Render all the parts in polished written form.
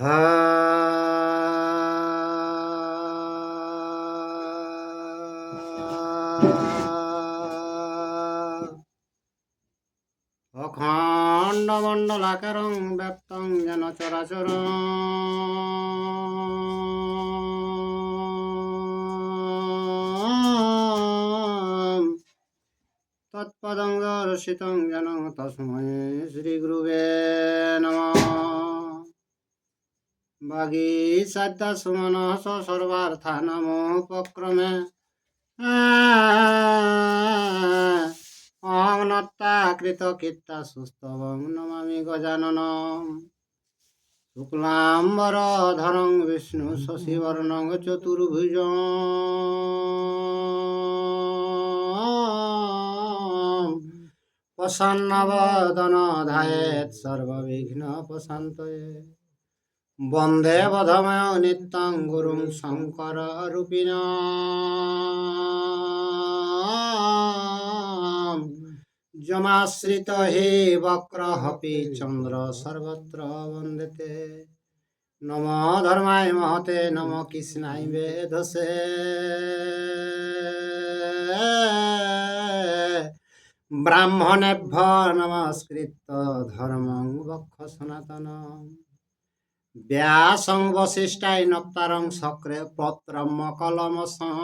হা অখণ্ড মণ্ডলাকারং ব্যক্তং যেন চরাচর তৎপদং দর্শিতং যেন তস্मै শ্রী গুরুবে নমঃ। বাগীসাদ্যা সুমনস সর্বার্থানামোপক্রমে অং নত্তা কৃতকীর্তা সুস্তবং নমামি গজাননম। শুক্লাম্বরধরং বিষ্ণু শশিবর্ণং চতুর্ভুজং প্রসন্নবদন ধ্যায়েৎ সর্ববিঘ্নোপশান্তয়ে। বন্দে বধময় নিত্যং গুরুং শঙ্কর রূপিণাম। যমাশ্রিত হি বক্রহপি চন্দ্র সর্বত্র বন্দেতে। নমো ধর্মায় মহতে নমো কৃষ্ণায় বেধসে। ব্রাহ্মণেভ্যো নমস্কৃত্য ধর্মং বক্ষ সনাতনম। ব্যাসং বশিষ্ঠায় নপ্তারং শক্রে পত্রম কলমসং।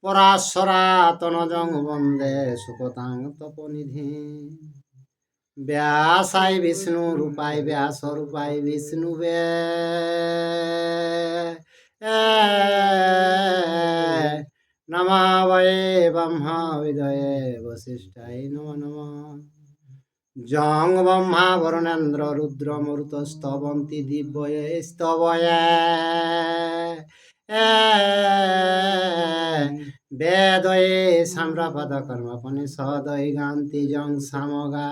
পরাশরাতনজং বন্দে সুকতাং তপনিধি। ব্যাসায় বিষ্ণু রূপায় ব্যাস রূপায় বিষ্ণুবে। নমাবয়ে ব্রহ্মা বিদয়ে বশিষ্ঠায় নমো নমঃ। যং ব্রহ্মা বরুণেন্দ্র রুদ্র মরুতস্তবন্তি দিব্যয়ে স্তবয়ে। বেদয়ে সাম্রাপদ কর্মপনিষদয়ে গান্তি যং সামগা।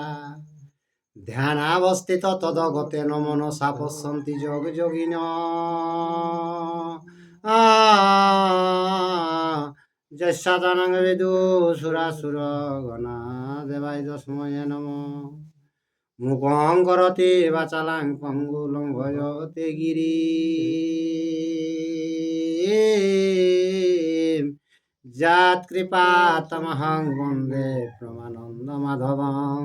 ধ্যানাবস্থিত তদগতেন মনসা পশ্যন্তি যোগ যোগিন। যস্যাদনং বিদুষুরাসুরগণা দেবায় তস্मै নমঃ। মুখং করোতি বাচালাং পঙ্গুলং ভজতে গিরিম। যৎকৃপাতমহং বন্দে প্রমানন্দ মাধবং।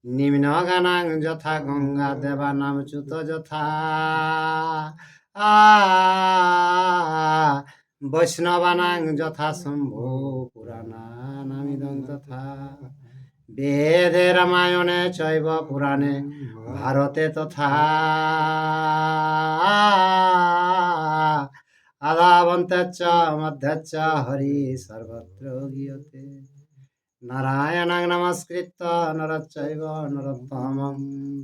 নিম্নগানাং যথা গঙ্গা দেবানাং চ্যুত যথা। বৈষ্ণবানাং যথা শম্ভু পুরাণানামিদং তথা। বেদে রামায়ণে চৈব পুরাণে ভারতে তথা। আদাবন্তেচ্চ মধ্যেচ্চ হরি সর্বত্র গীয়তে। নারায়ণং নমস্কৃত্য নরশ্চৈব নরোত্তমং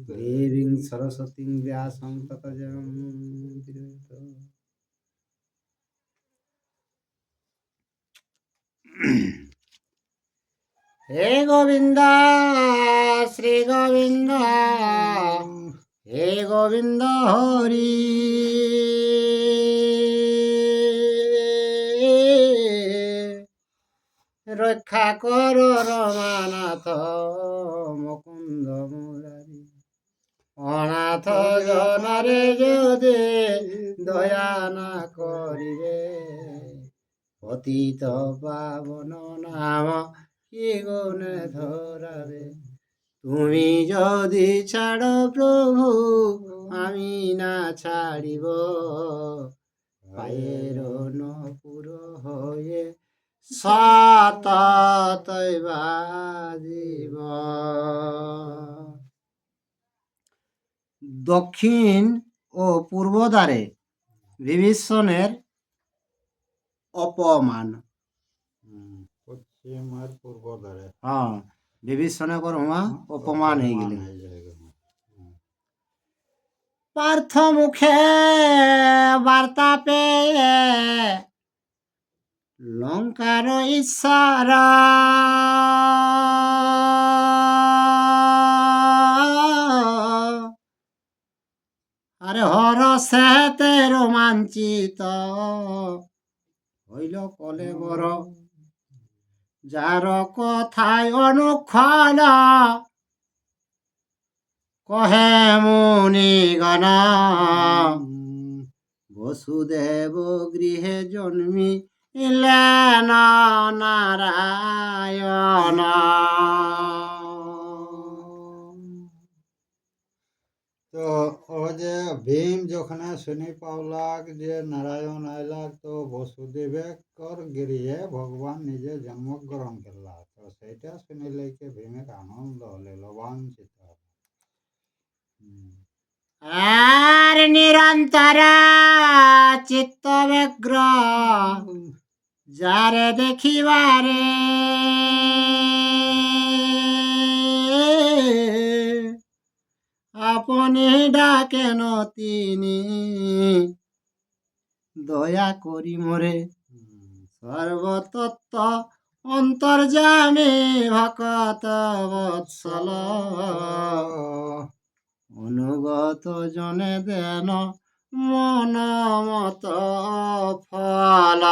দেবীং সরস্বতীং ব্যাসং ততো জয়মুদীরয়েৎ। হে গোবিন্দ শ্রী গোবিন্দ হে গোবিন্দ হরি। রক্ষা কর রমানাথ মুকুন্দ মুরারি। অনাথ জনারে যদি দয়া না করিবে। পতিত পাবন নাম কি গুণে ধরাবে। তুমি যদি ছাড়ো প্রভু আমি না ছাড়িব। পায়ের নপুর হয়ে সততই বাজিব। দক্ষিণ ও পূর্ব দ্বারে বিভীষণের অপমান। পশ্চিম আর পূর্ব দ্বারে বিভীষণের অপমান হয়ে গেলেন। পার্থ মুখে বার্তা পেয়ে লঙ্কার ঈশ্বর। আরে হরষেতে রোমাঞ্চিত হইল কলেবর। যার কথায় অনুক্ষণ কহে মুনিগণ, বসুদেব গৃহে জন্মিলেন নারায়ণ। তো ও যে ভীম যখন শুনি পাওলাক যে নারায়ণ আইলাক, তো বসুদেবে কর গৃহে ভগবান নিজে জন্মগ্রহণ করলা, তো সেইটা শুনিলে কি ভীমের আনন্দ হলে রোমাঞ্চিত হলো। আর নিরন্তর চিত্ত ব্যগ্র যারে দেখিবারে, আপনি ডাকেন তিনি দয়া করি মোরে। সর্বতত্ত্ব অন্তর্যামী ভকত বৎসল, অনুগত জনে দেন মন মত ফল।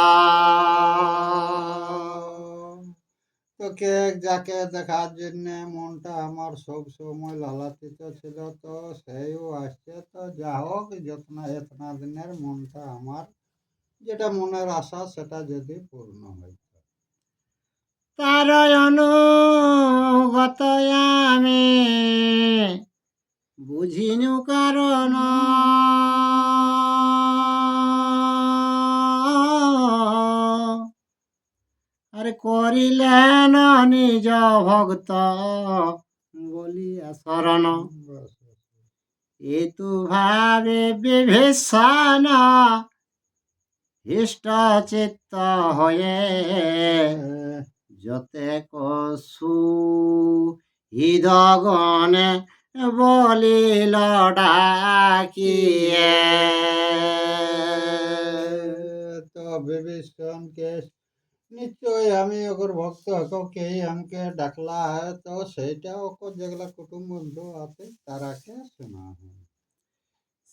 তো কে যাকে দেখার জন্য মনটা আমার সব সময় লালাতিত ছিল, তো সেইও আসছে। তো যা হোক, এতনা দিনের মনটা আমার যেটা মনের আশা সেটা যদি পূর্ণ হয়। তার অনুগত আমি বুঝিনু কারণ, আরে করিলেন নিজ ভক্ত বলিয়া শরণ। এতু ভাবে বিভীষণ হৃষ্ট চিত্ত হয়ে, যতে কসু হৃদগণে বলিল ডাকিয়ে। তো বিভীষণকে নিশ্চয় আমি ওর ভক্ত কে আমাকে ডাকলা, তো সেইটা ওকে যেগুলা কুটুম বন্ধু আছে তারাকে শোনা হয়।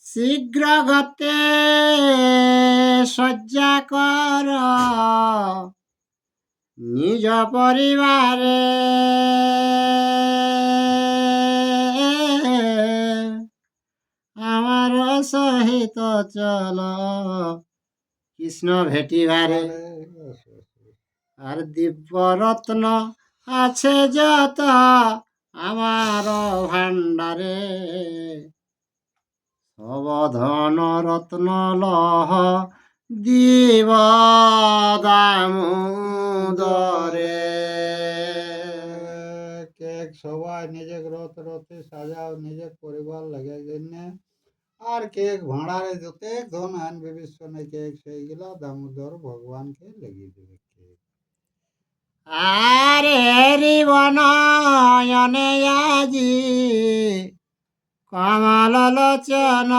শীঘ্র গতে শয্যা কর নিজ পরিবারে, আমার সহিত চল কৃষ্ণ ভেটিবারে। আর দিব্য রত্ন আছে যত আমার ভাণ্ডারে, সবধন রত্ন লহ দিব দামোদরে। কেক সবাই নিজে রথে সাজাও নিজের পরিবার লাগে জন্য, আর কেক ভাড়ারে যতে ধন আন বিভীষণে কেক সেইগুলা দামোদর ভগবানকে লেগে দেবে কেক। আরে রিবনয়নে আজি কমল লোচন,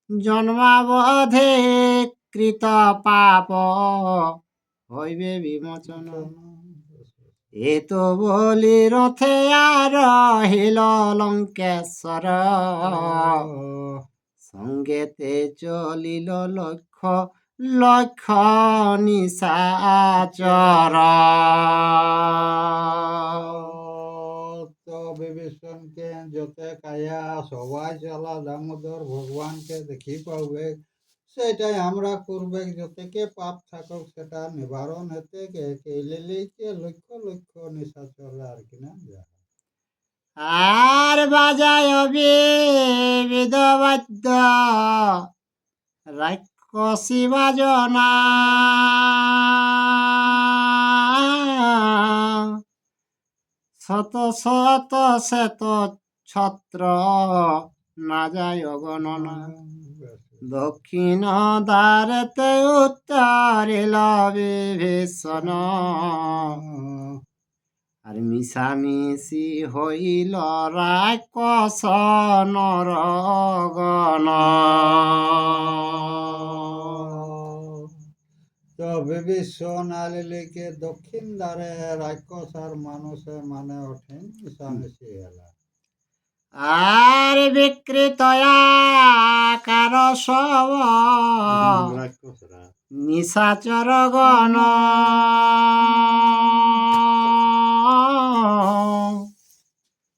জন্মাবধে কৃত পাপ হইবে বিমোচন। এ তো বলি রথে আর রহিল লঙ্কেশ্বর, সঙ্গেতে চলিল লক্ষ লক্ষ নিশাচর। তো বিভীষণকে যতে কায়া সবাই চলা দামোদর ভগবানকে দেখি পাবে, সেটাই আমরা করবে। যতকে পাপ থাকুক সেটা নিবারণ হতে কে লক্ষ লক্ষ নিশাচর আর কিনা যা। আর বাজায় বিবিধ বাদ্য রাক্ষসী বাজনা, শত শত শ্বেত ছত্র না যায় গণনা। দক্ষিণ দ্বারেতে উত্তরিল বিভীষণ, আর মিশামিশি হইল রাক্ষস নরগণ। তো বিভীষণ আলিলিকে দক্ষিণ দ্বারে রাক্ষস আর মানুষে মানে ওঠেন মিশামিশি এলা। আর বিকৃত আকার সব রাক্ষসরা নিশাচর গণ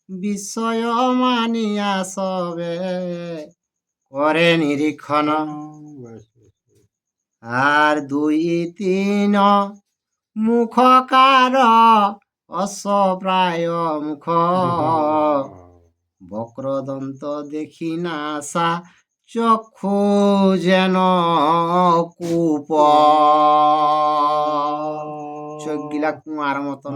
বিষয় মানিয়া সবে করে নিরীক্ষণ। বেশ, বেশ, বেশ। আর দুই তিন মুখকার অশ্বপ্রায় মুখ বক্রদন্ত দেখি না সা চক্ষু যেন কূপ চোখগিলা কুয়ার মতন।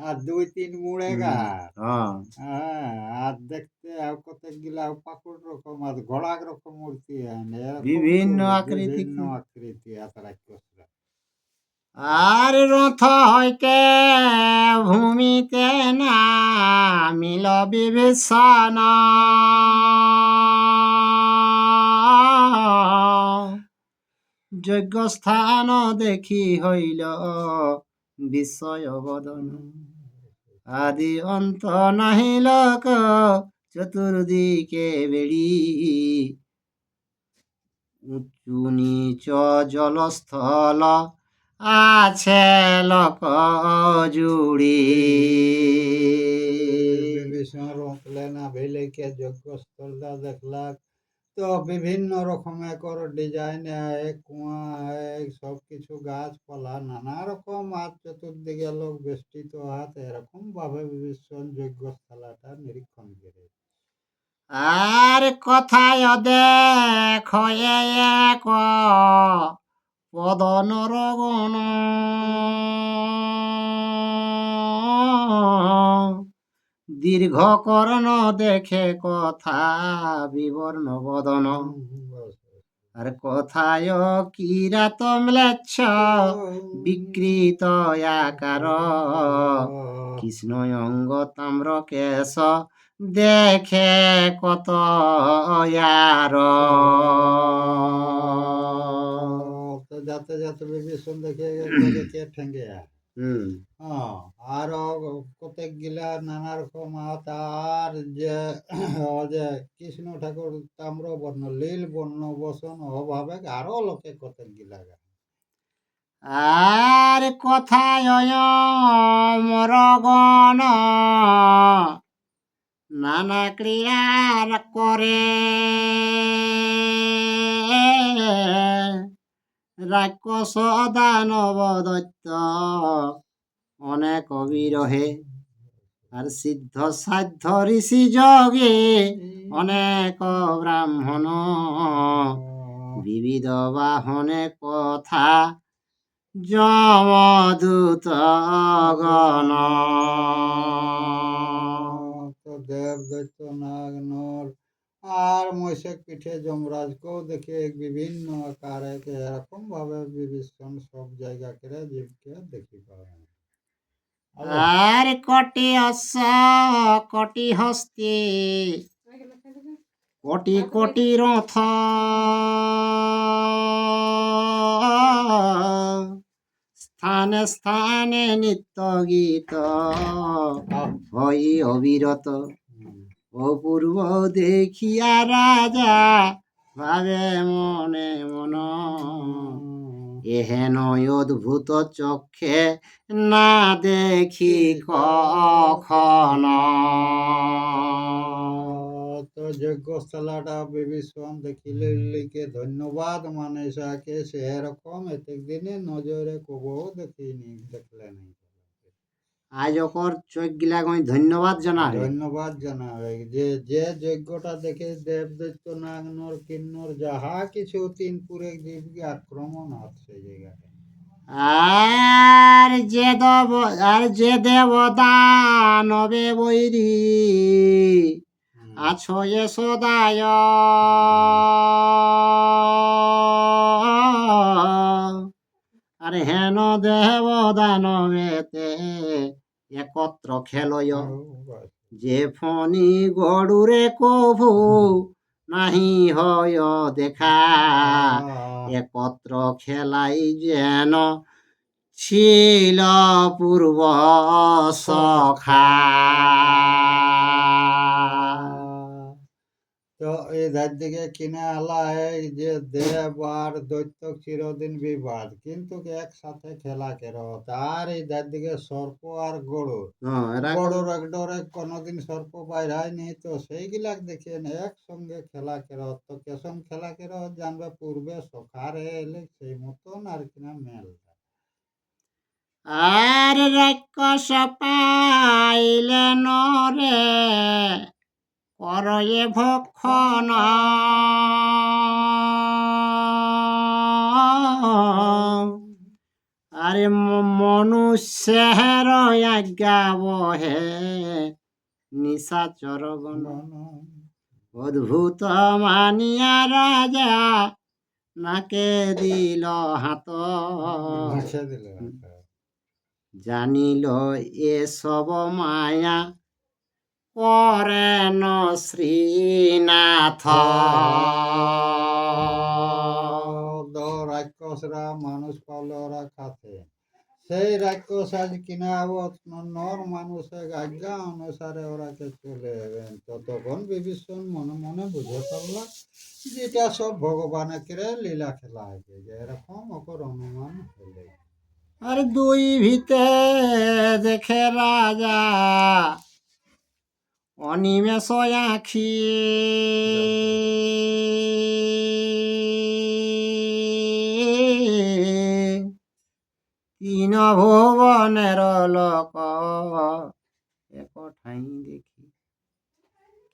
আর দুই তিন মুড়ে গাছ হ্যাঁ হ্যাঁ, আর দেখতে কতগুলা পাকুড় রকম আর ঘোড়াক রকম মূর্তি বিভিন্ন আকৃতি বিভিন্ন আকৃতি এত রাক্ষসরা। আর রথ হইতে ভূমিতে নামিল বিভীষণ যজ্ঞ স্থান দেখি হইল বিস্ময় বদন। আদি অন্ত নাহি লোক চতুর্দিকে বেড়ি উঁচু নিচ জলস্থল আছে লোক জুড়ি। বিভীষণ রথলে না ভেলেকে যজ্ঞস্থলটা দেখলাক তো বিভিন্ন রকমের ডিজাইন কুয়া সব কিছু গাছপালা নানা রকম আর চতুর্দিকে লোক বেষ্টিত হাত এরকম ভাবে বিভীষণ যজ্ঞস্থলাটা নিরীক্ষণ করে। আর কথায় দেখ এক পদনর গণ দীর্ঘ কর্ণ দেখে কথা বিবর্ণ বদন। আর কথায় কিরাত ম্লেচ্ছ বিকৃত আকার কৃষ্ণ অঙ্গ তাম্র কেশ দেখে কত ইয়ার। তো যাতে যাতে বিভীষণ দেখে কে ঠেঙ্গে আর কতক গিলা নানা রকম আর যে যে কৃষ্ণ ঠাকুর তাম্র বর্ণ লীল বর্ণ বসন অভাবে আরো লোকে কতক গিলা আর কথায় মরগণ নানা ক্রিয়ার করে রাক্ষস দানব দৈত্য অনেক বিরহে। আর সিদ্ধ সাধ্য ঋষি যোগে অনেক ব্রাহ্মণ বিবিধ বাহনে কথা যমদূত গণ। তো দেব দৈত্য নাগ নর আর মহিষের পিঠে যমরাজকেও দেখে বিভিন্ন আকারে এরকম ভাবে বিভীষণ সব জায়গা করে জীবকে দেখি পায়। আর কটি অশ্ব কটি হস্তি কোটি কোটি রথ স্থানে স্থানে নিত্য গীত হই অবিরত। অপূর্ব দেখিয়া রাজা ভাবে মনে মন এহেন অদ্ভুত চক্ষে না দেখি কখন। তো যজ্ঞস্থলাটা বিভীষণ দেখিলে লিখে ধন্যবাদ মানে সাকে সেরকম এতেক দিনে নজরে কবও দেখিনি দেখলে নেই। আজ ওকর চোখ গিলা ধন্যবাদ জানাবে। ধন্যবাদ জানাবে যে যে যজ্ঞটা দেখে দেব দৈত্য নাগ নর কিন্নর যাহা কিছু তিনপুরে জীবকে আক্রমণ আছে সেই জায়গাটা। আর যে দেবদানবে বৈরী আছো এ সদায় আর হেন দেবদানবেতে একত্র খেলয় যে ফণি গড়ুরে কভু নাহি হয় দেখা একত্র খেলাই যেন ছিল পূর্ব সখা। এই ধার দিকে কিনে আলা এই যে দেব আর দৈত্য চিরদিন বিবাদ, কিন্তু একসাথে খেলা কেরত। আর এই ধার দিকে সর্প আর গরুর, এরা গরুর এক ডরে কোনোদিন সর্প বাইর হয়নি, তো সেইগুলাক দেখিয়ে একসঙ্গে খেলা কেরত। তো কেসম খেলা কেরত জানবে পূর্বে সখারে এলে সেই মতন আর কিনা মেল। আর রাক্ষস পাইলে নরে করয়ে ভক্ষণ, আরে মনুষ্যের আজ্ঞা বহে নিশাচর গণ, অদ্ভুত মানিয়া রাজা নাকে দিল হাত, নাচে দিল জানিল এসব মায়া করেন শ্রীনাথ। রাক্ষসরা মানুষ পাওলে ওরা খাতে, সেই রাক্ষস আজ কিনা নর মানুষের আজ্ঞা অনুসারে ওরাকে চলে এলেন। তো তখন বিভীষণ মনে মনে বুঝে পারল যেটা সব ভগবানের লীলা খেলা আছে, যে এরকম ওকর অনুমান হলে। আর দুই ভিতে দেখে রাজা অনিমেষ আখি, তিন ভুবনের লোক এক ঠাই দেখি,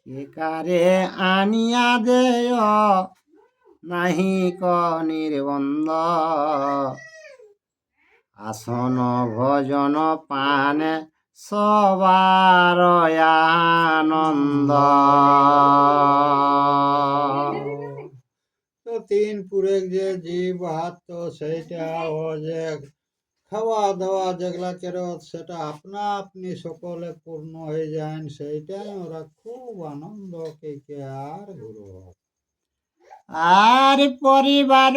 কে কারে আনিয়া দেয় নাহি ক নির্বন্ধ, আসন ভজন পানে সবার আনন্দ। তো তিন পুরে যে জীব হাত, তো সেইটা ও যে খাওয়া দাওয়া যেগুলা কেরত সেটা আপনা আপনি সকলে পূর্ণ হয়ে যায়, সেইটাই ওরা খুব আনন্দ কে আর গুরু। আর পরিবার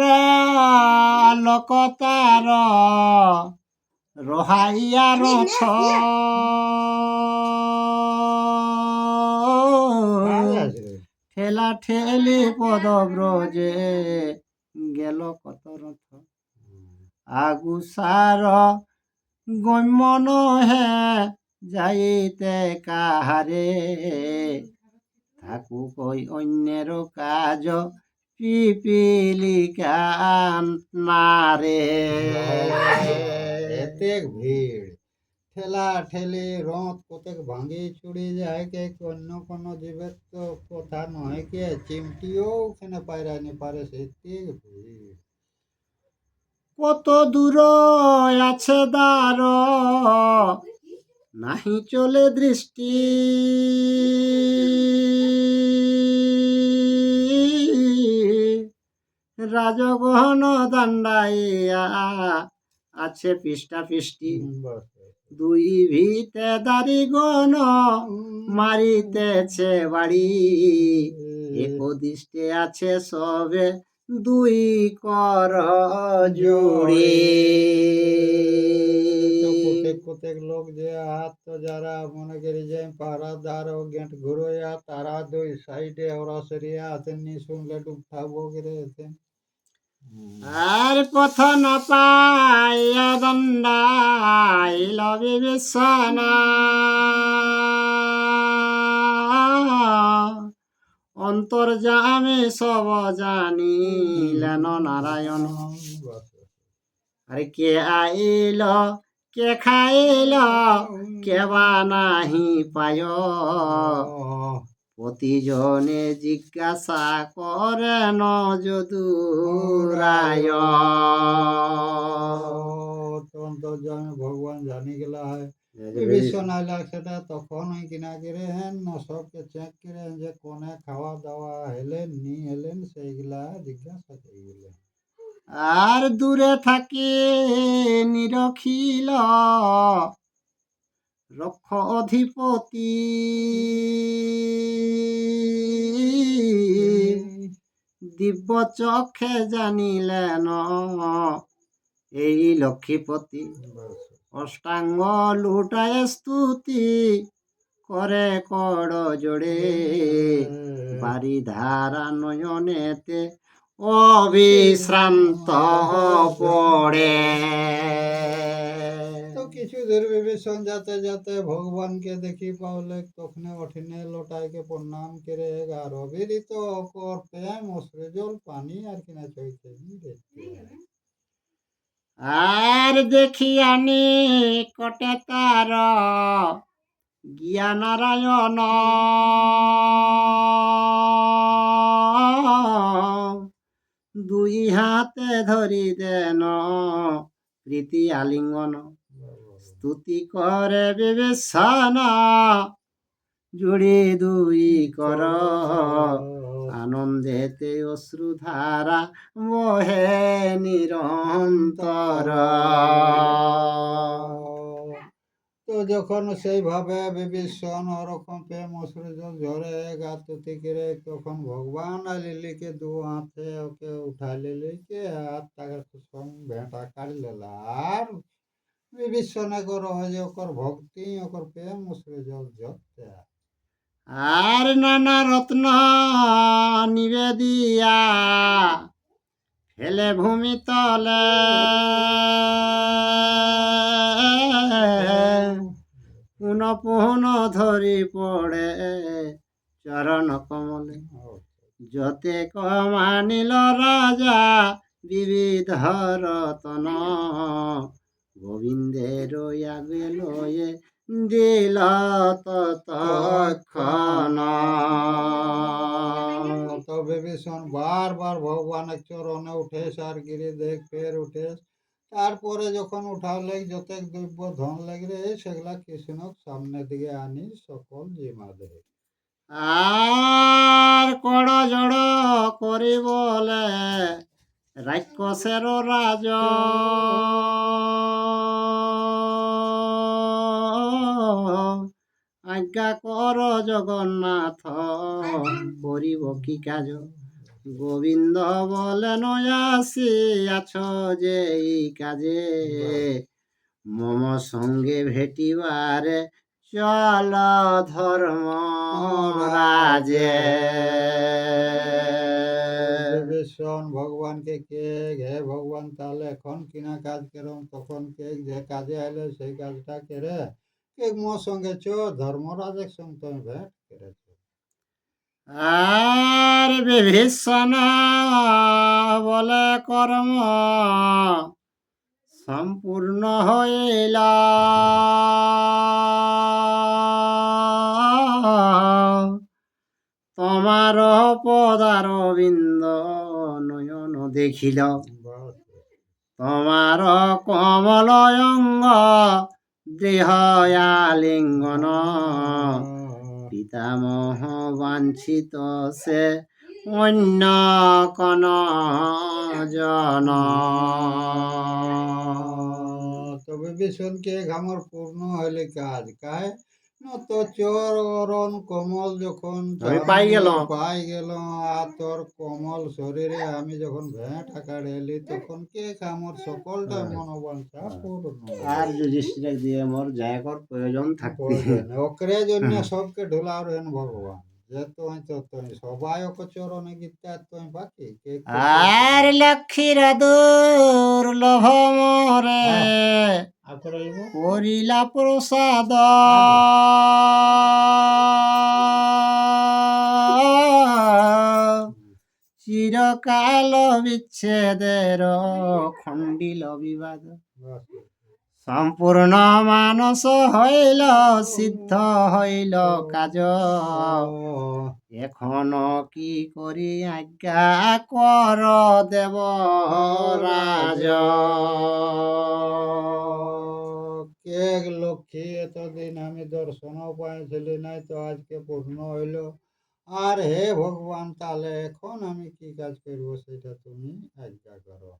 লোক তার রহাইয়া রথ, ঠেলা ঠেলি পদব্রজে গেল কত রথ, আগুসার গম্য নহে যাইতে কাহারে, থাকুক ওই অন্যের কাজ পিপিলিকা নারে। এতে ভিড় ঠেলা ঠেলি রথ কতক ভাঙি চুড়ি যায়, কে অন্য কোনো জীবের তো কথা নয়, কে চিমটিও ওখানে পায়রানি পারে, সেটি ভিড়। কত দূর আছে দ্বার নাহি চলে দৃষ্টি, রাজগহন দাণ্ডাইয়া আছে পৃষ্ঠা পৃষ্টি, দুই ভিতে দাড়িগণ মারিতেছে বাড়ি, একদৃষ্টে আছে সবে দুই কর জুড়ে। প্রত্যেক লোক যে হাত, তো যারা মনে করি যে পাহারাদার ও গেট ঘুরোয়া, তারা দুই সাইডে ওরা সরিয়া আছেন, নি শুনলে ডুব থাকবো করে আছেন। আর পথ না পাইয়া দণ্ডাইল বিভীষণ, অন্তর্যামী সব জানিলেন নারায়ণ, আরে কে আইল কে খাইল কে বা নাহি পায়, প্রতিজনে জিজ্ঞাসা করেন যদুরায়। অন্তর্যামী ভগবান জানি গেলা হয়, বিভীষণ আইলা সেটা তখন ওই কিনা করে হেন সবকে চেক করে যে কোনে খাওয়া দাওয়া হেলেন নি হেলেন সেইগুলা জিজ্ঞাসা করে গেলেন। আর দূরে থাকি নিরখিল রক্ষ অধিপতি, দিব্য চক্ষে জানিলেন এই লক্ষ্মীপতি, অষ্টাঙ্গ লুটায় স্তুতি করে কড় জোড়ে বাড়ি ধারা নয়নেতে অবিশ্রান্ত পড়ে। তো কিছু দূর বিভীষণ যাতে যাতে ভগবানকে দেখি পাওলে তখনে ওঠিনে লোটাইকে প্রণাম করে আর অবিরিত অকর প্রেম ও সৃজল পানি আর কিনা চৈতে দেখতে। আর দেখি আনি কটে তার গিয়া নারায়ণ দুই হাতে ধরি দেন প্রীতি আলিঙ্গন স্তুতি করে বিবেচন জুড়ি দুই কর আনন্দেতে অশ্রুধারা বহে নিরন্তর। তো যখন সেইভাবে বিভীষণ ওরকম প্রেম অশ্রুজল ঝরে গাতুতি করে তখন ভগবান আর লিলিকে দু হাতে ওকে উঠাই লিলিকে আর তাকে সঙ্গ ভেঁটা কাড়ি লেলা আর বিভীষণে করো যে ওকর ভক্তি ওকর প্রেম অশ্রুজল ঝরতে। আর নানা রত্ন নিবেদিয়া ফেলে ভূমি তলে পুন পুন ধরি পড়ে চরণ কমলে যতে কমানিল রাজা বিবিধ রতন গোবিন্দের আগে লয়ে দিল ততক্ষণ। তো বিভীষণ বারবার ভগবানের চরণে উঠেস আর গিরি দেখ ফের উঠেস তারপরে যখন উঠালে যতেক দ্রব্য ধন লাগলে সেগুলা কৃষ্ণক সামনে দিকে আনি সকল জিমা দেয়। আর কড় জড় করি বলে রাক্ষসের রাজ আজ্ঞা কর জগন্নাথ করিব কি কাজ গোবিন্দ বলেন আসি আছো যে এই কাজে মম সঙ্গে ভেটিবারে চল ধর্ম রাজে। বিভীষণ ভগবানকে কে হে ভগবান তাহলে এখন কিনা কাজ করম তখন কে যে কাজে আইলে সেই কাজটা করে কে মোর সঙ্গে চো ধর্মরাজের সঙ্গে তুমি ভেট করেছ। আর বিভীষণ বলে কর্ম সম্পূর্ণ হইল তোমার পদারবিন্দ নয়ন দেখিল তোমার কমল অঙ্গ দেহ আলিঙ্গন পিতামহ বাঞ্ছিত সে অন্য কন জন। তো বিভীষণকে ঘামর পূর্ণ হইলে কাজ কায় তো চরণ কমল যখন আমি পাই গেলাম। পাই গেল আর তোর কমল শরীরে আমি যখন ভেঁট আকার এলি তখন কে কামর সকলটা মনোবাঞ্ছা পূর্ণ। আর যুধিষ্ঠির দিয়ে মোর জায়গর প্রয়োজন থাকতে ওকরে জন্য সবকে ঢোলা রেন ভগবান যে তুই তো তুই সবাই ওকে চরণে গীতা তুই বাকি কে আর লক্ষ্মীর দুর্লভ মরে করিলা প্রসাদ চিরকাল বিচ্ছেদের খণ্ডিল বিবাদ সম্পূর্ণ মানস হইল সিদ্ধ হইল কাজ এখন কি করি আজ্ঞা কর দেব রাজ। কে লক্ষ্মী এতদিন আমি দর্শন পাইছিলি নাই তো আজকে পূর্ণ হইল আর হে ভগবান তাহলে এখন আমি কি কাজ করব সেটা তুমি আজ্ঞা করো।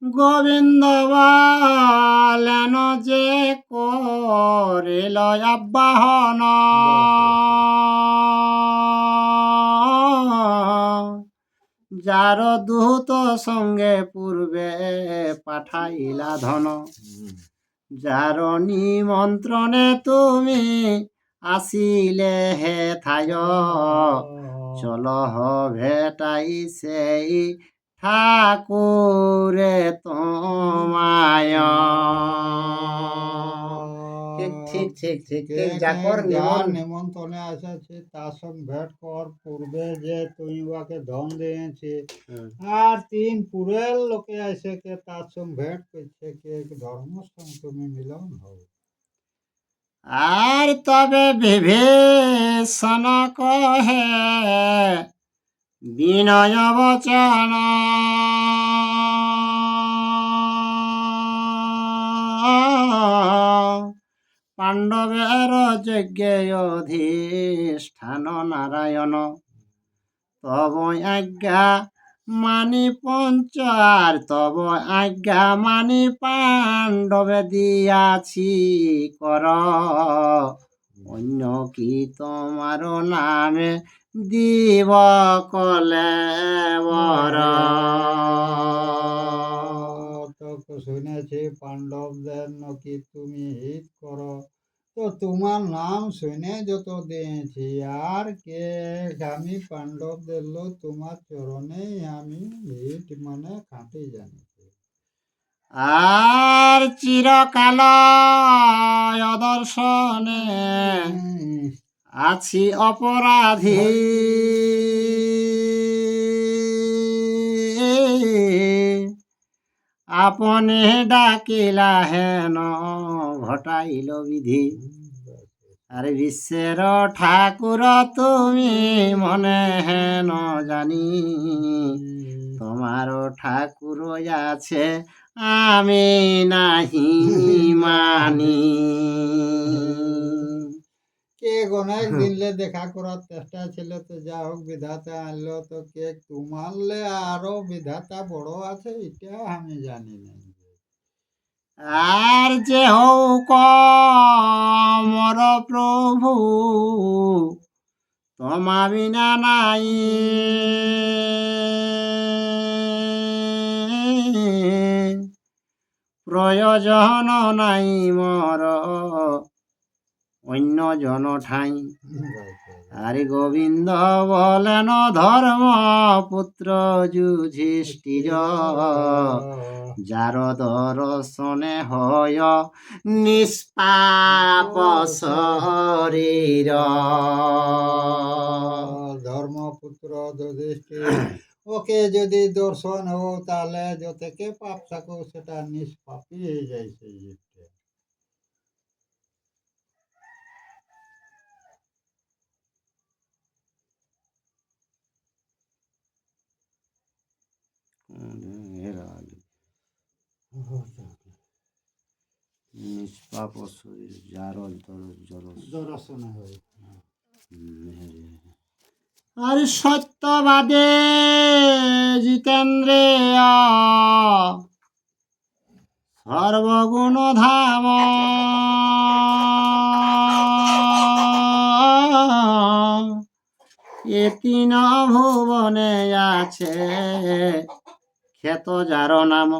গোবিন্দ বলেন যে করিল আবাহন যার দূত সঙ্গে পূর্বে পাঠাইলা ধন যার নিমন্ত্রণে তুমি আসিলে হে থায় চলহ ভেটাই সেই ঠাকুরে তোমায়। ঠিক ঠিক ঠিক ঠিক ঠিক যাকর নিমন নিমন্ত্রণে এসেছে তার সঙ্গে ভেট কর, পূর্বে যে তুই উহাকে ধন দিয়েছি আর তিন পুরের লোকে এসে কে তার সঙ্গে ভেট করছে কে ধর্মের সঙ্গে তুমি মিলন হও। আর তবে বিভীষণ কহে বিনয় বচন পাণ্ডবের যজ্ঞে অধিষ্ঠান নারায়ণ তব আজ্ঞা মানি পঞ্চ আর তব আজ্ঞা মানি পাণ্ডবে দিয়াছি কর অন্য কি তোমার নামে দিব কলে বর। তো শুনেছি পাণ্ডবদের নাকি তুমি হিত করো, তো তোমার নাম শুনে যত দিয়েছি আর কে আমি পাণ্ডবদের লো তোমার চরণেই আমি হিট মানে খাঁটি জানিছি। আর চিরকাল অদর্শনে আছি অপরাধী আপনে ডাকিলা হেন ঘটাইল বিধি। আরে বিশ্বের ঠাকুর তুমি মনে হেন জানি তোমার ঠাকুর আছে আমি নাহি মানি। কে অনেক দিনলে দেখা করার চেষ্টা ছিল, তো যা হোক বিধাতা আনলো, তো কে তোমারলে আরো বিধাতা বড় আছে এটা আমি জানি না। আর যে হোক মর প্রভু তোমা বিনা নাই প্রয়োজন নাই মর অন্য জন ঠাই। আরে গোবিন্দ বলেন ধর্ম পুত্র যুধিষ্ঠির যার দর্শনে হয় নিষ্পাপ শরীর। ধর্মপুত্র যুধিষ্ঠির ওকে যদি দর্শন হো তাহলে যতকে পাপ থাকো সেটা নিষ্পাপই হয়ে যায় সেই জীবটা। নিষ্পাপ শরীর যার দর্শন হয়। আর সত্যবাদে জিতেন্দ্রিয় সর্বগুণ ধাম এ তিন ভুবনে আছে খ্যাত যার নাম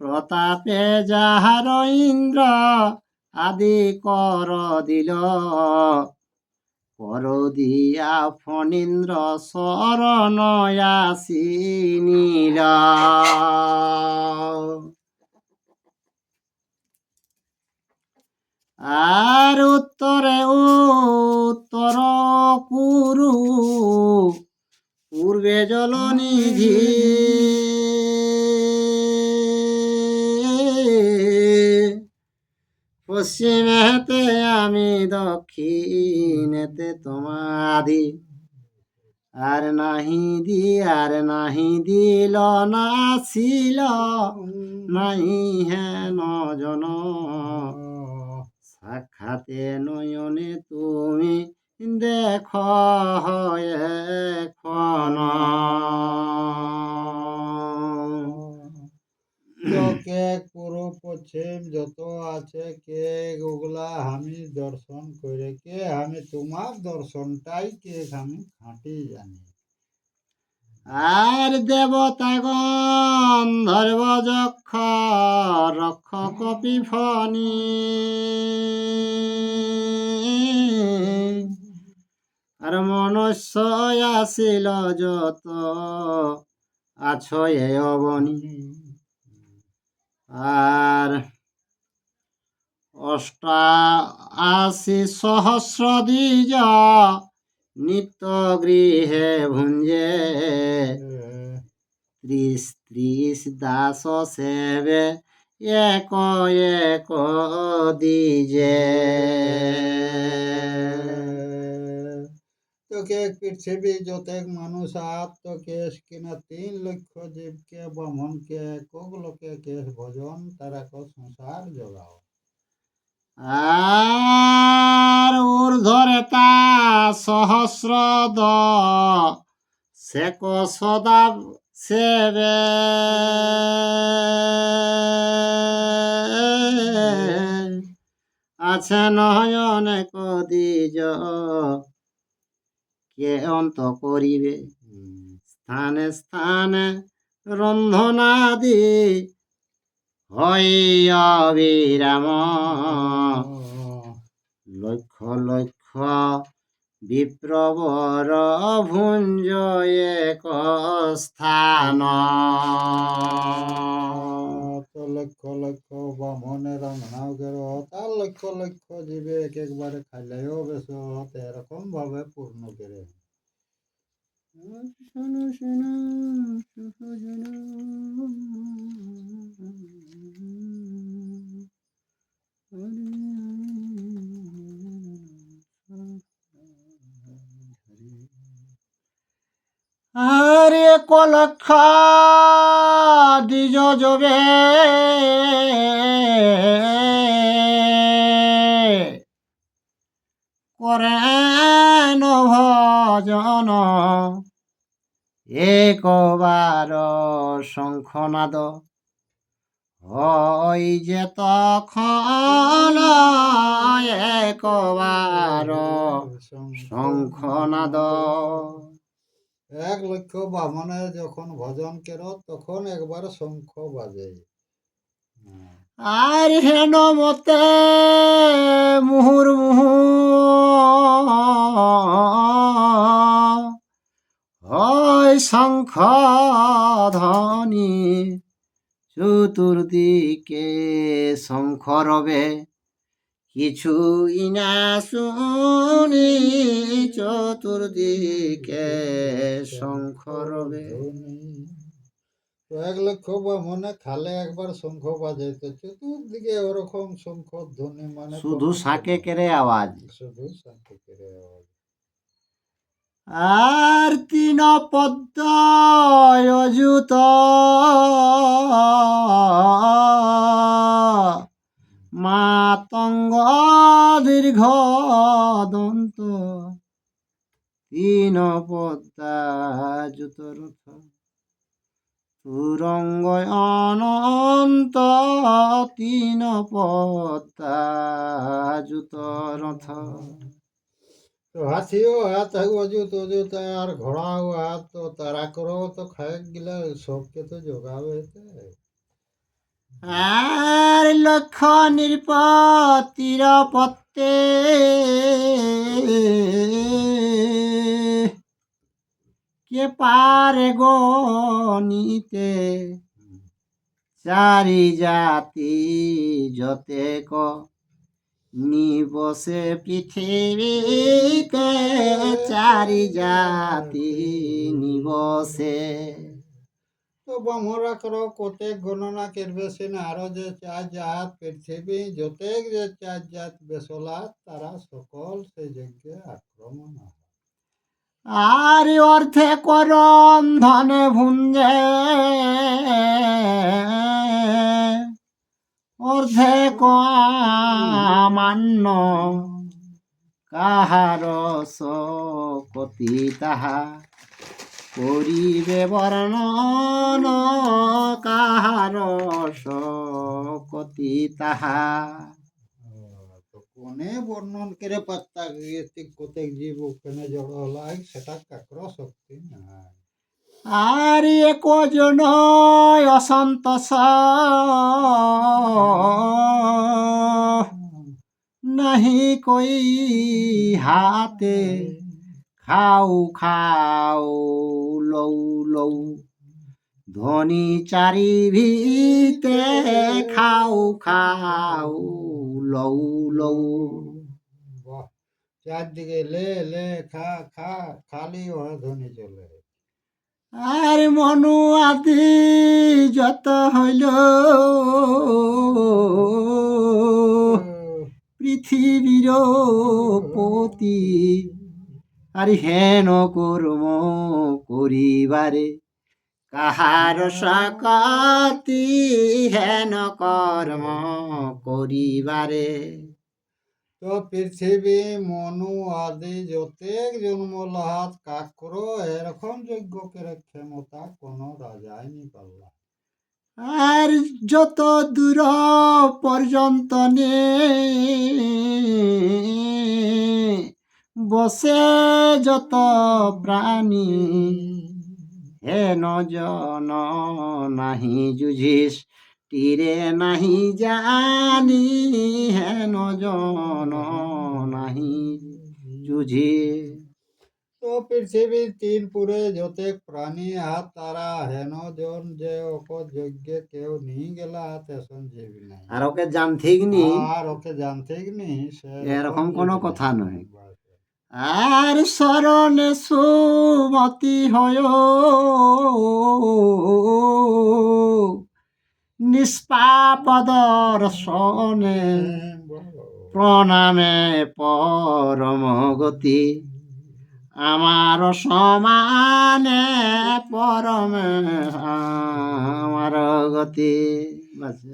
প্রতাপে যাহার ইন্দ্র আদি কর দিল কর দিয়া ফণীন্দ্র শরণ আসি নীল। আর উত্তরে উত্তর কুরু পূর্বে জলনিধি পশ্চিমেতে আমি দক্ষিণেতে তোমাদি আর নাহি দিল নাছিল নাহি হেন জন সাক্ষাতে নয়নে তুমি দেখ এখন। তো কে পূর্ব পশ্চিম যত আছে কে ওগুলা আমি দর্শন করে কে আমি তোমার দর্শনটাই কে আমি খাঁটি জানি। আর দেবতাগণ ধর্ব যক্ষ রক্ষ কপি ফণি আর মনুষ্য আসিল যত আছো এ অবনি আর অষ্টাশি সহস্র দ্বিজ নিত্য গৃহে ভুঞ্জে 30 দাস সেবে এক এক দিজে তোকে পৃথিবী যতেক মানুষ আর তোকে কিনা 3 লক্ষ জীবকে ব্রাহ্মণকে একক লোকে কেশ ভজন তারা সংসার যোগাও আর ঊর্ধ্বরে তা সহস্র দ সেক সদা সেবে আছে নয় অনেক দ্বিজ কে অন্ত করিবে স্থানে স্থানে রন্ধনাদি হইয়া বিরাম লক্ষ লক্ষ বিপ্রবর ভুঞ্জ এক স্থান তো লক্ষ লক্ষ ব্রাহ্মণের রান্নাও গেল তার লক্ষ লক্ষ জীবে এক একবারে খাইলেও বেশ এরকম ভাবে পূর্ণ করে শোনো শোনো আর এক লক্ষ দ্বিজ যবে করেন ভজন একবার শঙ্খনাদ হই যে তখন একবার শঙ্খনাদ 1 লক্ষ ব্রাহ্মণের যখন ভজন করো তখন একবার শঙ্খ বাজে আর হেন মতে মুহুর্মুহু হয় শঙ্খ ধ্বনি চতুর্দিকে শঙ্খ রবে কিছুই না শুনি চতুর্দিকে শঙ্খ রবে তো 1 লক্ষ ব্রাহ্মণে খালে একবার শঙ্খ বাজে তো চতুর্দিকে ওরকম শঙ্খ ধ্বনি মানে শুধু সাকে কেড়ে আওয়াজ শুধু শান্তিকের আওয়াজ আর তিন পদ্ম অযুত মাতঙ্গ দীর্ঘ দন্ত তিন পদ্মা যুত রথ তুরঙ্গ অনন্ত তিন পদ্মা যুত রথ তো হাতিও হাত অজুত অজুত আর ঘোড়াও হাত তো তারা করো তো খায় গিলা সবকে তো যোগাবে আর লক্ষ নির্পতির পত্তে কে পারে গণিতে চারি জাতি যতেক নিবসে পৃথিবীতে চারি জাতি নিবসে তো ব্রাহ্মণরা করো কতেক গণনা করবে সিনা আরো যে 4 জাত পৃথিবী যতেক যে 4 জাত বেসলা তারা সকল সেই যজ্ঞে আক্রমণ হয় আর অর্থে করম ধনে ভুঞ্জে অর্ধে কামান্য কাহার শকতি তাহা করিবে বর্ণন কাহার শকতি তাহা তো কোনে বর্ণন করে প্রত্যেক কতেক জীব ওখানে জড়ো হলাই সেটা কাকর শক্তি নাই আর একজন অসন্তোষ নাহি কই হাতে খাও খাও লৌ লৌ ধনী চারি ভিতে খাও খাও লৌ লৌ। বাহ! চারদিকে লে লে খা খা খালি ওরা ধ্বনি চলে। আর মনু আদি যত হইল পৃথিবীর পতি আর হেন কর্ম করিবারে কাহার সকতি হেন কর্ম করিবারে। তো পৃথিবী মনু আদি যতেক জন্ম লাহাত কাক্র এরকম যজ্ঞ করে ক্ষমতা কোনো রাজাই নি পারলা। আর যত দূর পর্যন্ত নে বসে যত প্রাণী হেন জন নাহি যুঝিস তীরে নাহি জানি হেন জন নাহি যুঝি। তো পৃথিবীর তিন পুরে যতেক প্রাণী হাত তারা হেন জন যে ওকে যজ্ঞে কেউ নিয়ে গেলা হাতে সঞ্জীব নাই। আর ওকে জানথিক নি আর ওকে জানতে নি সে এরকম কোনো কথা নয়। বাস। আর শরণে সুমতি হয় নিষ্পাপ দর্শনে প্রণামে পরম গতি আমার সমানে পরমে আমার গতি।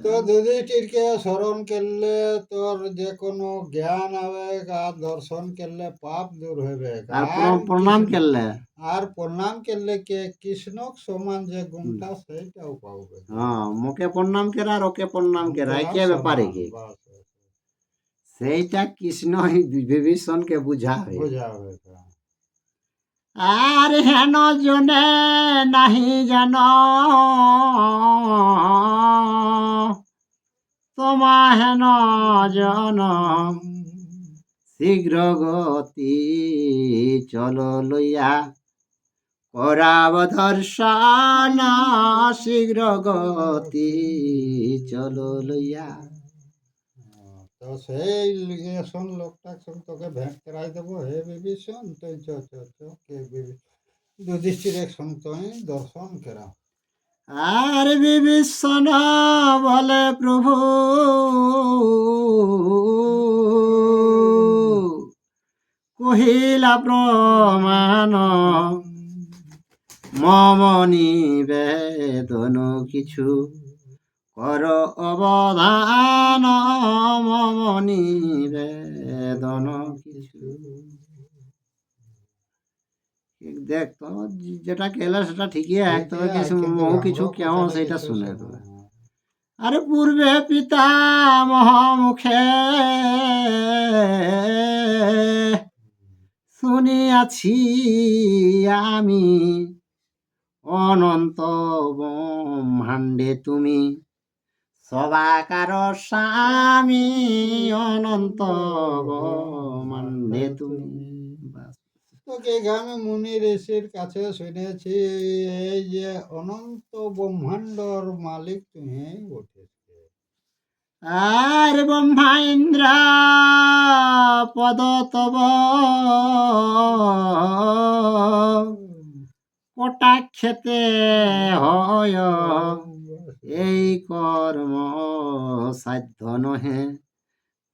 তো যুধিষ্ঠিরকে স্মরণ করলে তোর যে কোনো জ্ঞান হবে আর দর্শন করলে পাপ দূর হবে। আর প্রণাম করলে আর প্রণাম করলে কে কৃষ্ণক সমান যে গুণটা সেইটাও পাবে। হ্যাঁ মুখে প্রণাম করে আর ওকে প্রণাম করে একে ব্যাপারে কি সেইটা কৃষ্ণ বিভীষণকে বুঝাবে। বুঝাবে। আর হেন জনে নাহি জান তোমা হেন জন শীঘ্র গতি চল লইয়া করাব দর্শন শীঘ্র গতি চল লইয়া। তো সেই শোন লোকটা তোকে ভেট করাই দেবো হে বিভীষণ তুই চ চ চ কে যুধিষ্ঠিরের সঙ্গে দর্শন করা। আর বিভীষণ বলে প্রভু কহিলা প্রমাণ মম নিবেদন কিছু কর অবধান মম নিবেদন কিছু। দেখ তো যেটা কেলা সেটা ঠিকই আছে তবে কিছু কেমন সেটা শুনে তবে। আরে পূর্বে পিতা মহামুখে শুনিয়াছি আমি অনন্ত ব্রহ্মাণ্ডে তুমি সবাকার স্বামী অনন্ত ব্রহ্মাণ্ডে তুমি। তোকে আমি মুনি ঋষির কাছে শুনেছি এই যে অনন্ত ব্রহ্মাণ্ডর মালিক তুমি বটেছ। আর ব্রহ্মা ইন্দ্র পদ তব কটাক্ষেতে হয় এই কর্ম সাধ্য নহে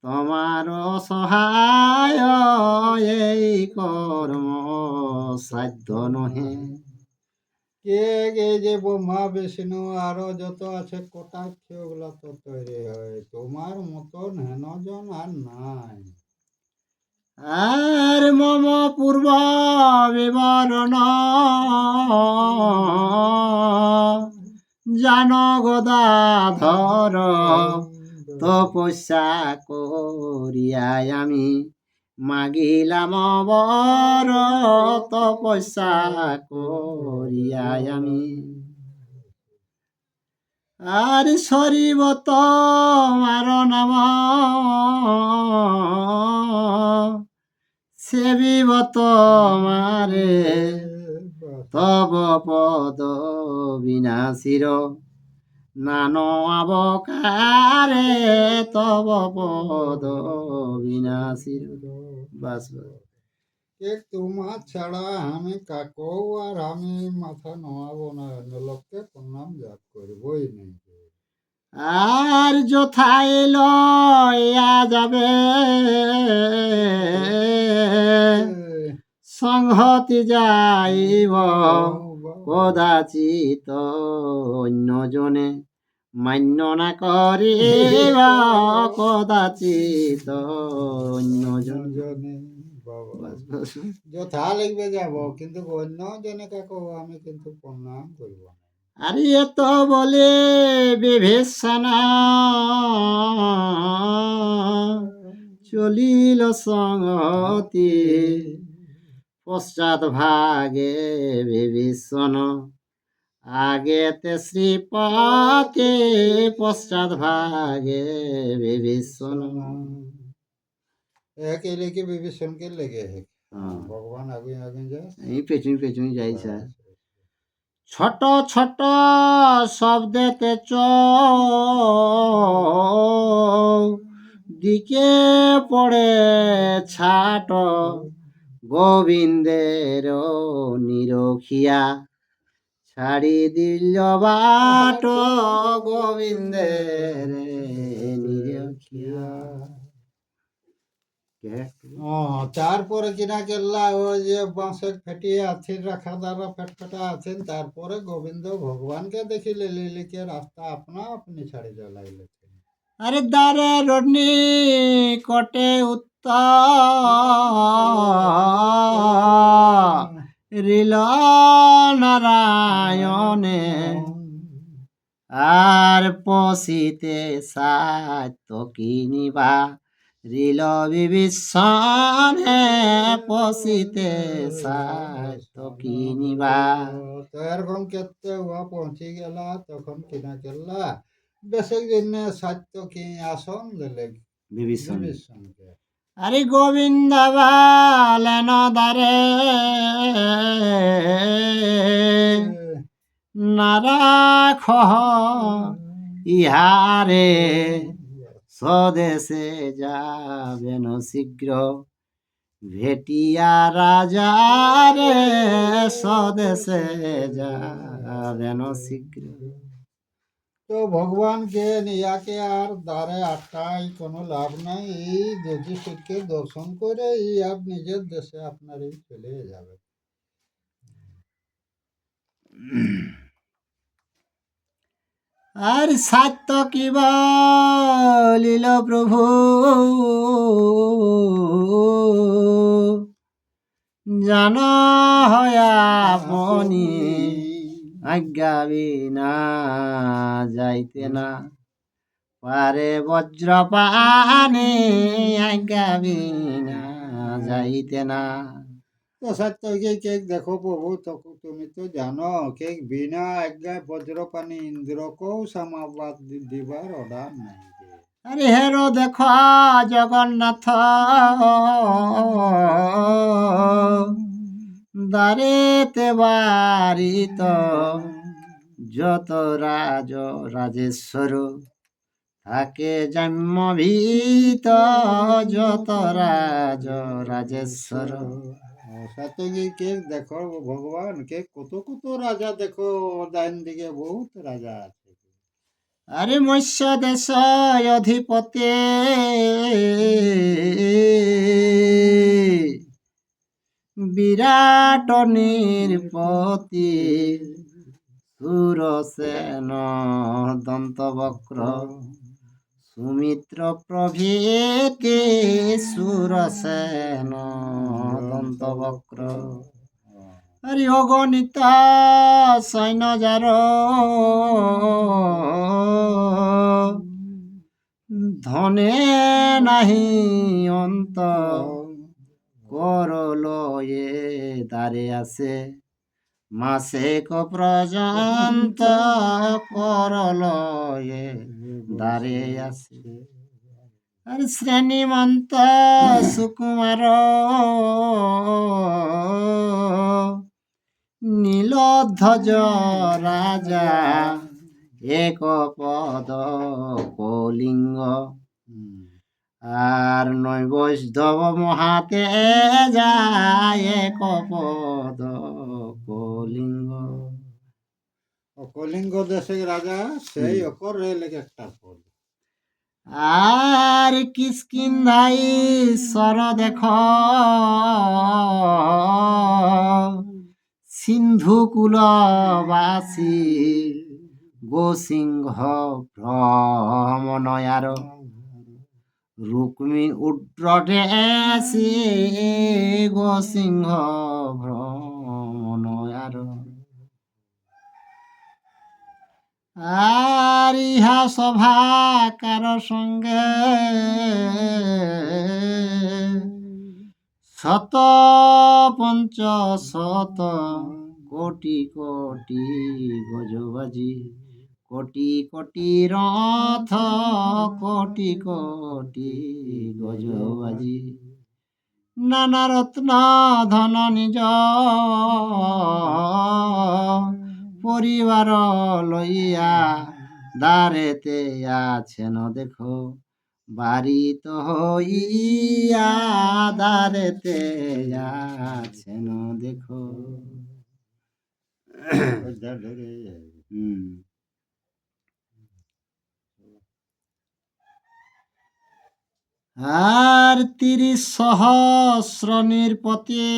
তোমার সহায় এই কর্ম সাধ্য নহে। কে এই যে ব্রহ্মা বিষ্ণু আরো যত আছে কটাক্ষ ওগুলা তো তৈরি হয় তোমার মতন হেনজন আর নাই। আর মম পূর্ব বিবরণ জান গদাধর তপস্যা করিয়াই আমি মাগিলাম বর তপস্যা করিয়াই আমি আর সরিব তোমার নাম সেবিব তোমারে তব পদ বিনাশির নানো আবকারে তব পদ বিনাশির। বাস বাস। কে তোমার ছাড়া আমি কাকৌ আর আমি মাথা নোয়াবো না, লোককে প্রণাম জাপ করবই নেই। আর যথাই লইয়া যাবে সংহতি যাইব কদাচিত অন্যজনে মান্য না করিব কদাচিত অন্যজনে। বাস বাস। যথা লিখবে যাব, কিন্তু অন্য জনে কাকৌ আমি কিন্তু প্রণাম করব না। আরে এত বলে বিভীষণ চলিল সংগতি পশ্চাৎ ভাগে বিভীষণ আগেতে শ্রীপতি পশ্চাৎ ভাগে বিভীষণ। একে লেগে বিভীষণকে লেগে হ্যাঁ, ভগবান আগে আগে যায়, এই পেছনে পেছনে যাই স্যার। ছোট ছোট শব্দেতে দিকে পড়ে ছাট গোবিন্দের নিরখিয়া ছাড়ি দিল বাট গোবিন্দের নিরখিয়া। তারপরে কিনা কেল্লা ওই যে বাঁশের ফেটিয়ে আছেন রাখা দ্বারা ফেটফেটা আছেন, তারপরে গোবিন্দ ভগবানকে দেখিলে লিলিকে রাস্তা আপনা আপনি ছাড়ি দেওয়া লাগলে। আরে দ্বারে রনি কটে উত্তর রিল নারায়ণে আর পশিতে সাত্য কিনিবা রিল বিভীষণে পশিতে সাত্য কিনিবা। তো এরকম ক্ষেত্রে উহা পৌঁছে গেলা, তখন কিনা কেল্লা বেশি দিনে সত্য কি আসন দিলে বিভীষণ। বিভীষণকে। আরে গোবিন্দ বালেন দ্বারে নারাখ ইহারে স্বদেশে যাবেন শীঘ্র ভেটিয়া রাজারে স্বদেশে যাবেন শীঘ্র। তো ভগবানকে নিয়াকে আর দ্বারে আটকাই কোনো লাভ নাই, এই যুধিষ্ঠিরকে দর্শন করে এই আর নিজের দেশে আপনারই চলে যাবে। আর সাত্য কি বলিল প্রভু জান আপনি আজ্ঞা বিনা যাইতে না পারে বজ্রপানে আজ্ঞা বিনা যাইতে না। তো সত্যকে কে দেখো প্রভু, তো তুমি তো জানো কে বিনা আজ্ঞায় বজ্রপানি ইন্দ্রকেও সমাবাদ দিবার অর্ডার নাই। আরে হেরো দেখ জগন্নাথ দ্বারেতে বারিত যত রাজ রাজেশ্বর থাকে জন্মভীত যত রাজ রাজেশ্বর। সত্যকে কে দেখো ভগবান কে কত কত রাজা দেখো, ডাইন দিকে বহুত রাজা আছে। আরে মৎস্য দেশ অধিপতি বিরাট নিরপতি সুরসেন দন্তবক্র সুমিত্র প্রভৃতি সুরসেন দন্তবক্র। আরে অগণিত সৈন্য যার ধনে নাহি অন্ত পরলয়ে দ্বারে আসে মাসেক পর্যন্ত পরলয়ে দ্বারে আসে। আর শ্রেণীমন্ত সুকুমার নীলধ্বজ রাজা এক পদ কলিঙ্গ। আর নয় বৈষ্ণব মহাতে যায় এক পদ কলিঙ্গ। কলিঙ্গ দেশের রাজা সেই অকর রেল একটা পদ। আর কিষ্কিন্ধাই সর দেখ সিন্ধু কুলবাসী গোসিংহ ভ্রমণয়ার রুক্মিণী উড্রটে আসি গোসিংহ ভ্রমণয়ার। আর ইহা সভা কার সঙ্গে শত পঞ্চশত কোটি কোটি গজবাজি কোটি কোটি রথ কোটি কোটি গজবাজি নানা রত্ন ধন নিজ পরিবার লইয়া দ্বারেতে আছেন দেখো বাড়িত হইয়া দ্বারেতে আছেন দেখো। আর ৩০ সহস্র নির্পতি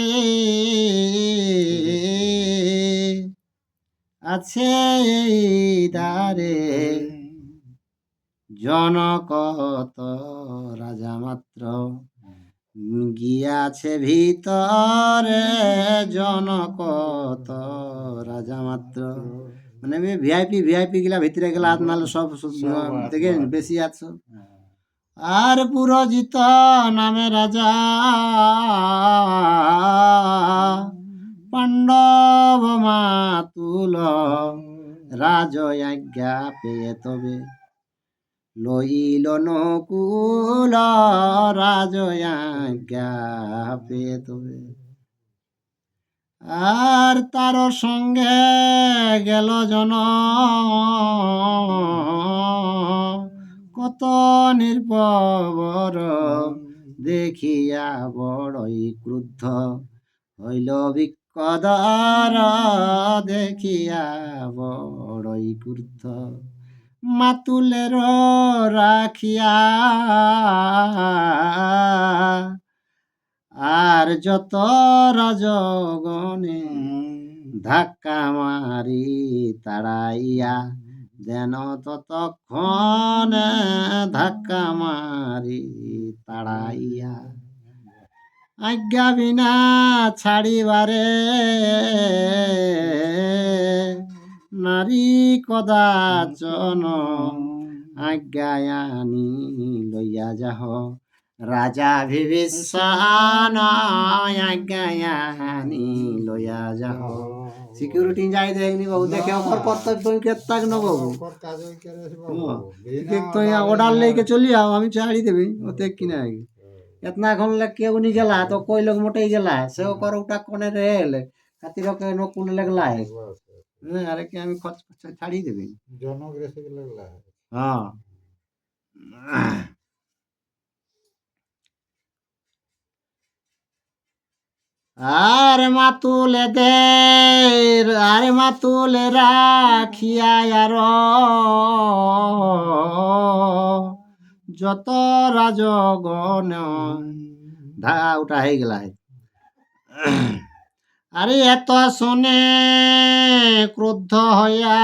আছে এই দ্বারে জনকত রাজা মাত্র গিয়াছে ভিতরে জনকত রাজা মাত্র। মানে ভিআইপি গিলা ভিতরে গেলা আপনার সব দেখে বেশি আছো। আর পুরজিত নামে রাজা পাণ্ডব মাতুল রাজয়াজ্ঞা পেয়ে তবে লইল নকুল রাজয়াজ্ঞা পেয়ে তবে। আর তার সঙ্গে গেল জন কত নির্ভর দেখিয়া বড়ই ক্রুদ্ধ হইল বিকদর দেখিয়া বড়ই ক্রুদ্ধ। মাতুলের রাখিয়া আর যত রাজগণে ধাক্কা মারি তাড়াইয়া যেন ততক্ষণ ধাক্কা মারি তাড়াইয়া আজ্ঞা বিনা ছাড়িবারে নারী কদাচন আজ্ঞায়ানি লইয়া যাহ রাজা বিভীষণ আজ্ঞায়ানি লইয়া যাহ। সিকিউরিটি যাই দেখনি বাবু দেখে ওপর কর্তব্য কেতাক ন বাবু তো অর্ডার লেকে চলি आओ আমি ছাড়ি দেবি ওতে কিনা আগে इतना घन लग के उनी गेला तो कोई लोग मोटे गेला से ओकर उटा कोने रेल खातिर के नकुल लगला है। अरे के আমি খরচ ছাড়ি দেবি জনক রেসে লাগলা। হ্যাঁ আরে মাতুলে দে আরে মাতুলে রাখিয়া আর যত রাজগণ ধা উঠা হয়ে গেলা। আরে এত শুনে ক্রুদ্ধ হইয়া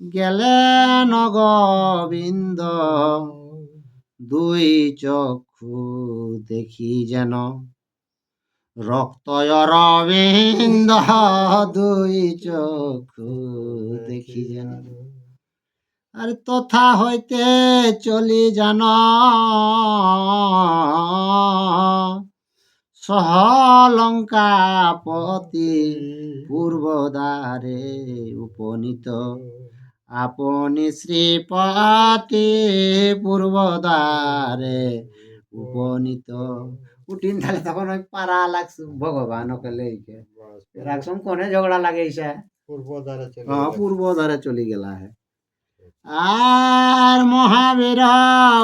গেলেন গোবিন্দ দুই চক্ষু দেখি যেন রক্ত অরবিন্দ দুই চক্ষু দেখি যেন। আর তথা হইতে চলি জান সহলঙ্কাপতি পূর্বদ্বারে উপনীত আপনি শ্রীপতি পূর্বদ্বারে উপনীত উঠিন তাহলে তখন ওই পারা লাগছে ভগবানকে লেগে বাস, রাখছম কোনে ঝগড়া লাগাইছে পূর্ব দ্বারে চলে হ্যাঁ গেছে। পূর্বদ্বারে চলি গেলা হে আর মহাবীর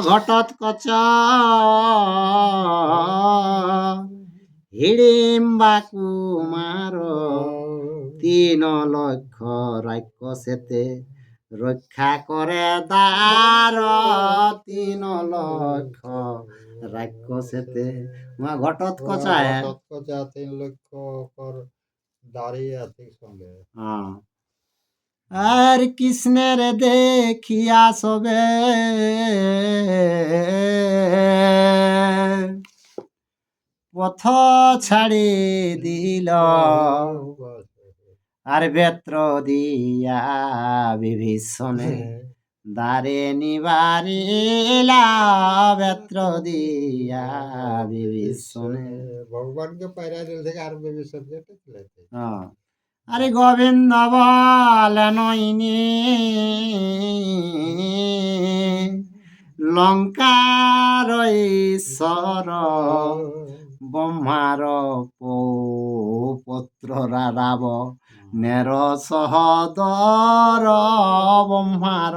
ঘটোৎকচ হিড়িম্বা কুমার তিন লক্ষ রাক্ষসেতে রক্ষা করে দ্বার তিন লক্ষ রাক্ষসেতে ঘটোৎকচা হে ঘটোৎকচা 3 লক্ষ কর দাঁড়িয়ে আছে সঙ্গে। হ্যাঁ আর কৃষ্ণের দেখিয়া সবে পথ ছাড়ি দিল বাস, আর বেত্র দিয়া বিভীষণে দ্বারে নিবারিলা বেত্র দিয়া বিভীষণে ভগবানকে পায়রা দিল থেকে আর বিভীষণকে টেকলেতে। হ্যাঁ আরে গোবিন্দ বলেন ইনি লঙ্কার ঈশ্বর ব্রহ্মার পৌত্র রাব নের সহদর ব্রহ্মার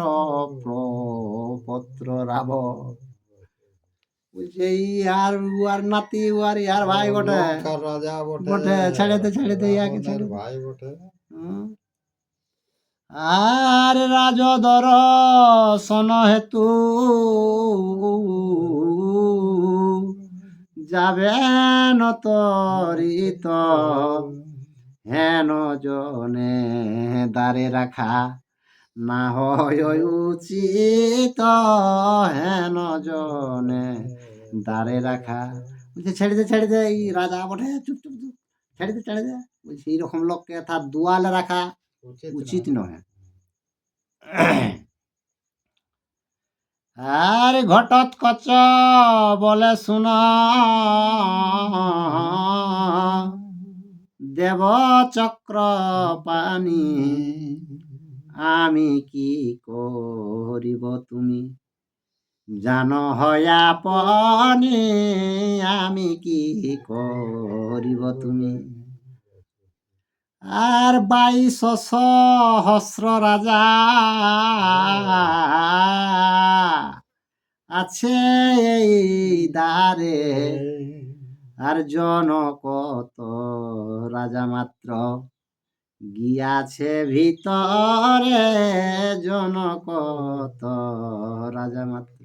পৌত্র রাব বলছে আর উয়ার নাতি উয়ার ইয়ার ভাই বটে লঙ্কার রাজা বটে, বটে ছেড়ে ইয়াকে রাবণের ছেড়ে দে। ভাই বটে। হুম। আর রাজদর সন হেতু যাবেন তরিত হেন জনে দ্বারে রাখা না হয় উচিত হেন জনে দ্বারে রাখা বলছে ছেড়ে দে এই রাজা বটে চুপ চুপ চুপ ছেড়ে দে বলছে এইরকম লোককে তার দুয়ালে রাখা উচিত নয় আর ঘটোৎকচ বলে শুন দেব চক্র পানি আমি কি করিব তুমি জান হয়া পনি আমি কি করিব তুমি আর 22 সহস্র রাজা আছে এই দ্বারে আর জনকত রাজা মাত্র গিয়াছে ভিতরে জনকত রাজা মাত্র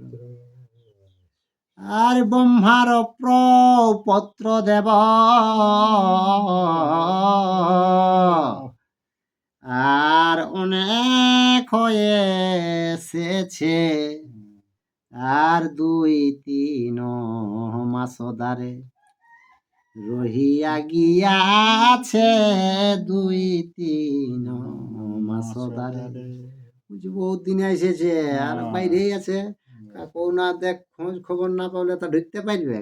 আর ব্রহ্মার প্রপত্র দেব আর অনেক হয়ে এসেছে আর 2-3 মাস দ্বারে রহিয়া গিয়াছে 2-3 মাস দ্বারে বহুত দিনে এসেছে আর বাইরেই আছে কেউ না দেখ খোঁজ খবর না পাবলে তা ঢুকতে পারবে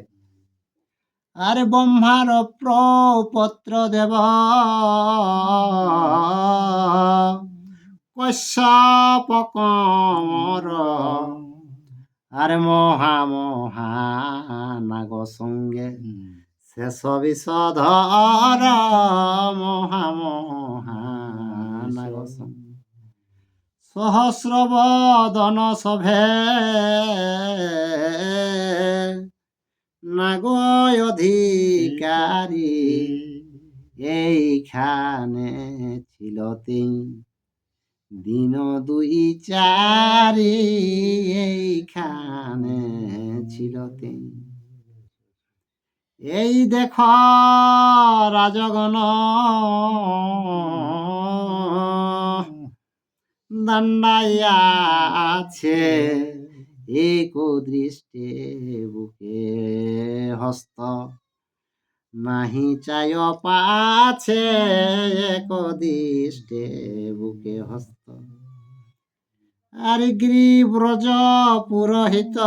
আরে ব্রহ্মার প্রপত্র দেব কশ্যপ কমর আরে মহা নাগ সঙ্গে শেষ বিষধর মহা নাগ সঙ্গে সহস্র বদন সভে নাগয় অধিকারী এইখানে ছিল তিন দিন 2-4 এইখানে ছিল তিন এই দেখ রাজগণ দণ্ডাইয়া আছে এক দৃষ্টে বুকে হস্ত নাহি চায় পাছে এক দৃষ্টে বুকে হস্ত আর গিরিব্রজ পুরোহিত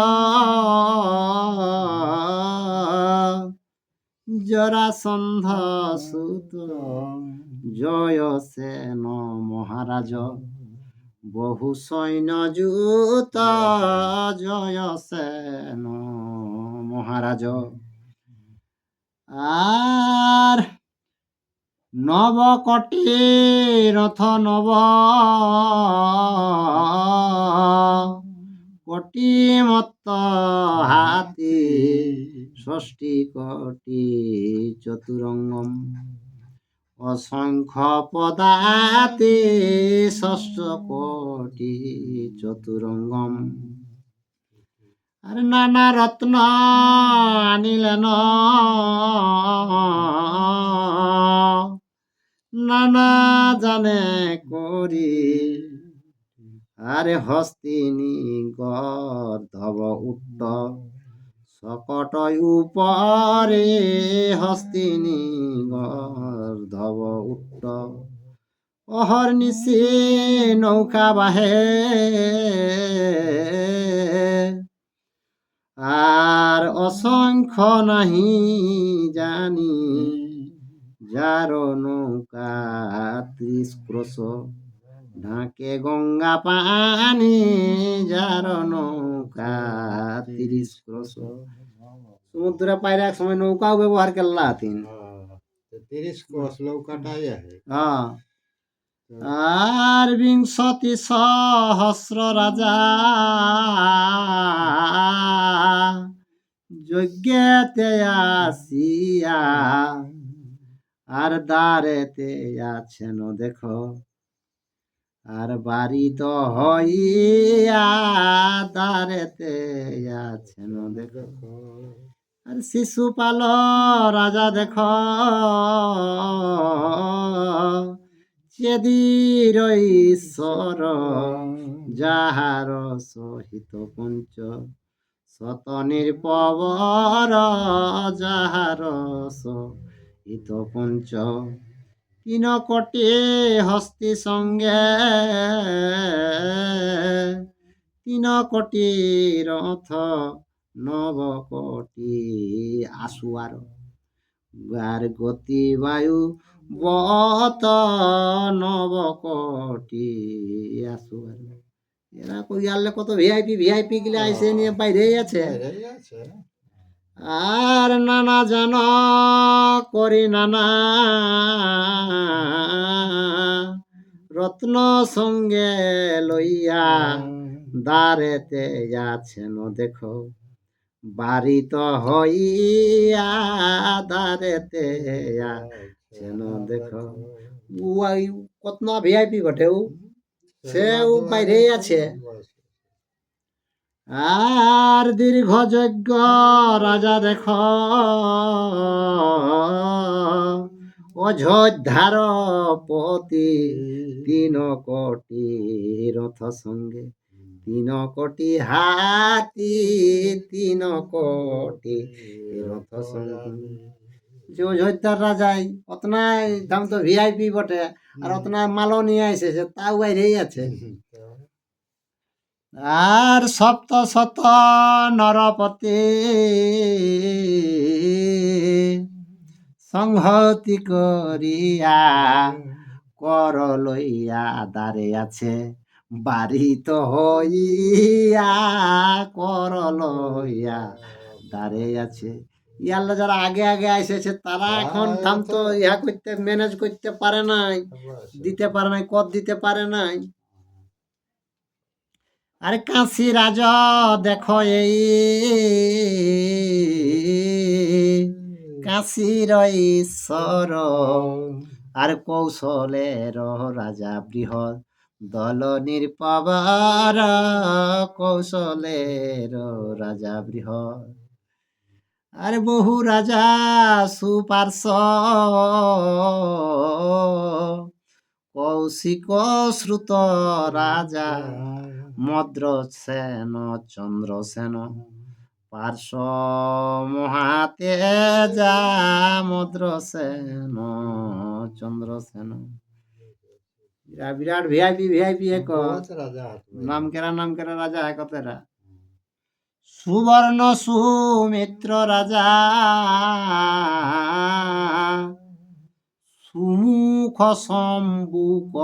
জরাসন্ধ সুত জয়সেন মহারাজ বহু সৈন্য যুত জয়সেন মহারাজ। আর নবকটি রথ নব কোটি মত্ত হাতি ষষ্ঠী কোটি চতুরঙ্গম অসংখ্য পদাতি ষষ্ঠ কোটি চতুরঙ্গম। আর নানা রত্ন আনিলেন নানা জানে করি। আরে হস্তিনী গর্ধব উঠ্ট সকট উপরে হস্তিনী গর্ধব উঠ্ট অহর্নিশি নৌকা বাহে আর অসংখ্য নাহি জানি যার নৌকা 30 ক্রোশ ঢাকে গঙ্গা পানি যার নৌকা 30 ক্রোশ। সমুদ্রে পাইরে এক সময় নৌকাও ব্যবহার করলা তিন। 30 ক্রোশ নৌকাটাই আছে। হ্যাঁ। আর বিংশতি সহস্র রাজা যজ্ঞেতে আসিয়া আর দ্বারেতে আছেন দেখো। আর বাড়িত হইয়া দ্বারেতে আছেন দেখো। আর শিশুপাল রাজা দেখো চেদির ঈশ্বর যাহার সহিত পঞ্চ শত নির্পবর যাহার সহিত পঞ্চ তিন কোটি হস্তি সঙ্গে তিন কোটি রথ নব কোটি আসুয়ার আর গতি বায়ু বত নব কোটি আসুয়ার। এরা কইয়ালে কত ভিআইপি গিলা আইসে নিয়ে বাইরে আছে। বাইরেই আছে। আর নানা জান করি নানা রত্ন সঙ্গে লইয়া দ্বারেতে আছেন দেখো। বাড়িত হইয়া দ্বারেতে আছেন দেখো। কত ভিআইপি বটে সেও বাইরে আছে। আর দীর্ঘ যজ্ঞ রাজা দেখ অযোধ্যার পতি 3 কোটি রথ সঙ্গে 3 কোটি হাতি 3 কোটি রথ সঙ্গে। যে অযোধ্যার রাজাই অতনাই দাম তো ভিআইপি বটে আর অতনাই মালও নিয়ে এসেছে তাও বাইরেই আছে। আর সপ্ত শত নরপতি সংহতি করিয়া কর লইয়া দ্বারে আছে। বাড়িত হইয়া কর লইয়া দ্বারে আছে। ইয়াল্লা যারা আগে আগে এসেছে তারা এখন থাম তো ইহা করতে ম্যানেজ করতে পারে নাই, দিতে পারে নাই, কর দিতে পারে নাই। আরে কাশী রাজা দেখো এই কাশীর ঈশ্বর আর কৌশলের রাজা বৃহৎ দল নির্পবার কৌশলের রাজা বৃহৎ। আর বহু রাজা সুপার্শ কৌশিক শ্রুত রাজা মদ্রসেন চন্দ্রসেন পার্শ্ব মহাতেজা মদ্রসেন চন্দ্রসেন। विराट वीआईपी है को बहुत राजा हाथ में नाम केरा राजा है को तेरा सुवर्ण सुमित्र राजा সুমুখ সম্বুক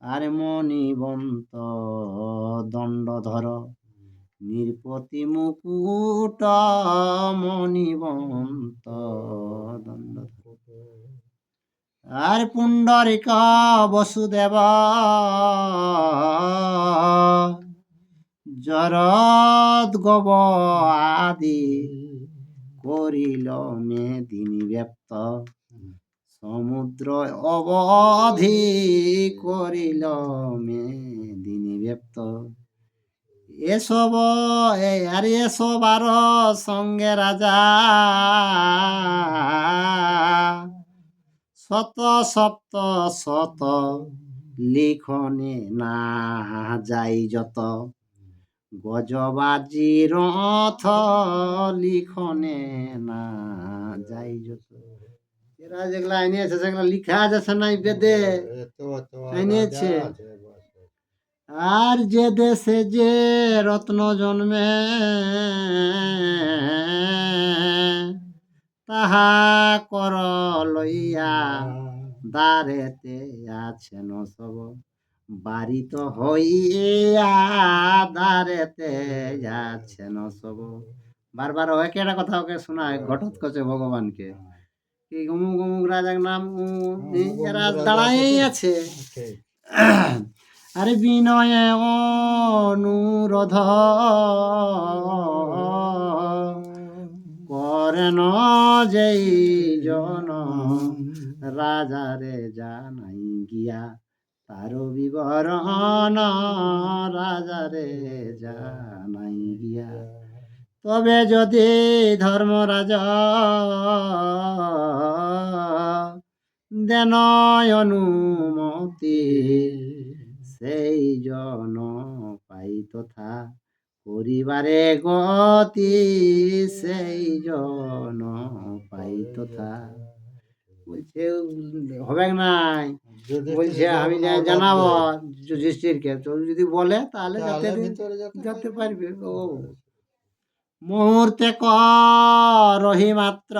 আরে মণিবন্ত দণ্ডধর নৃপতি মুকুট মণিবন্ত দণ্ডধর আর পুণ্ডরিক বসুদেব জরদ্গব আদি করিল মেদিনী ব্যপ্ত সমুদ্র অবধি করিল মেদিনী ব্যপ্ত এসব আর এসবার সঙ্গে রাজা শত সপ্ত শত লিখনে না যাই যত গজবাজি রথ লিখনে না যাই যত এরা যেগুলা এনেছে সেগুলা লিখা যাচ্ছে নাই বেদে এত এনেছে রাজা আছে বাস। আর যে দেশে যে রত্ন জন্মে তাহা কর লইয়া দ্বারেতে আছেন সব বাড়িত হইয়া দ্বারেতে আছেন সব বারবার ওকে একটা কথা ওকে শোনায় ঘটত করছে ভগবানকে কি অমুক অমুক রাজার নাম এরা দাঁড়াই আছে ঠিক আরে বিনয়ে অনুরোধ করেন যেই জন রাজারে জানাই গিয়া তার বিবরণ রাজারে জানাই গিয়া তবে যদি ধর্মরাজ দেন অনুমতি সেই জন পাই তথা পরিবারে গতি সেই জন পাই তথা বলছে হবে নাই বলছে আমি জানাবো যুধিষ্ঠিরকে তো যদি বলে তাহলে তাহলে যেতে ভিতরে যেতে পারবে ও মুহূর্তে করহি মাত্র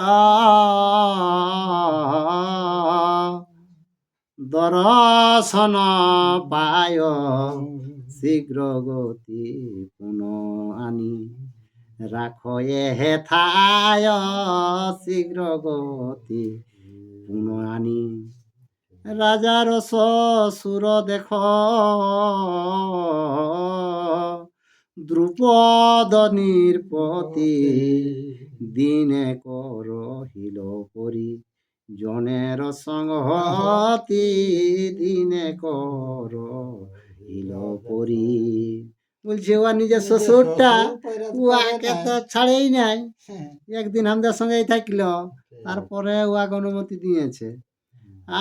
দর্শন পায় শীঘ্র গতি পুন আনি রাখো এ হেথায় শীঘ্র গতি পুন আনি রাজার শ্বশুর দেখ দ্রুপদ নির্পতি দিনে করহিল পরি জনের সংহতি দিনে করহিল পরি বলছে ও নিজের শ্বশুরটা উহাকে তো ছাড়েই নাই একদিন আমাদের সঙ্গেই থাকলো তারপরে উহাকে অনুমতি দিয়েছে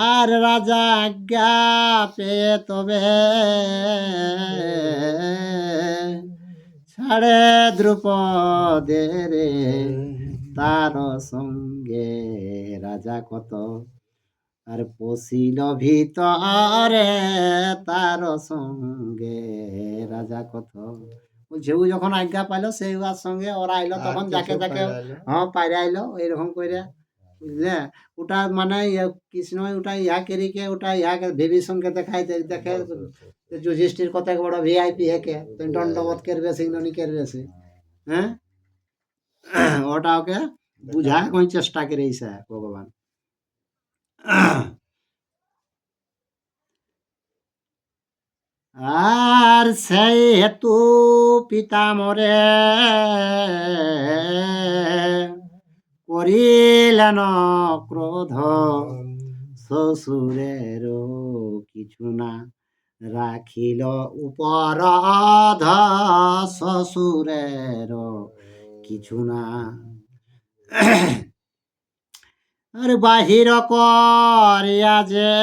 আর রাজা আজ্ঞা পেয়ে তবে ছাড়ে দ্রুপদের তার সঙ্গে রাজা কত আর পশিল ভিতরে তার সঙ্গে রাজা কত ঝেউ যখন আজ্ঞা পাইলো সেই উহার সঙ্গে ওরা আইলো তখন যাকে যাকে হ্যাঁ পাইরে আইলো এইরকম করে বুঝলে ওটা মানে কৃষ্ণ ওটা ইহা কেরিকে ওটা ইহাকে বিভীষণকে দেখাই দেখে যুধিষ্ঠির কত বড় ভিআইপি হেকে দণ্ডবোধ করবে সিংহনি করবে সে হ্যাঁ ওটা ওকে বুঝা কোন চেষ্টা করেছে ভগবান আর সেই হেতু পিতামরে করিলেন ক্রোধ শ্বশুরের কিছু না রাখিল উপরাধ শ্বশুরের কিছু না আর বাহির করিয়া যে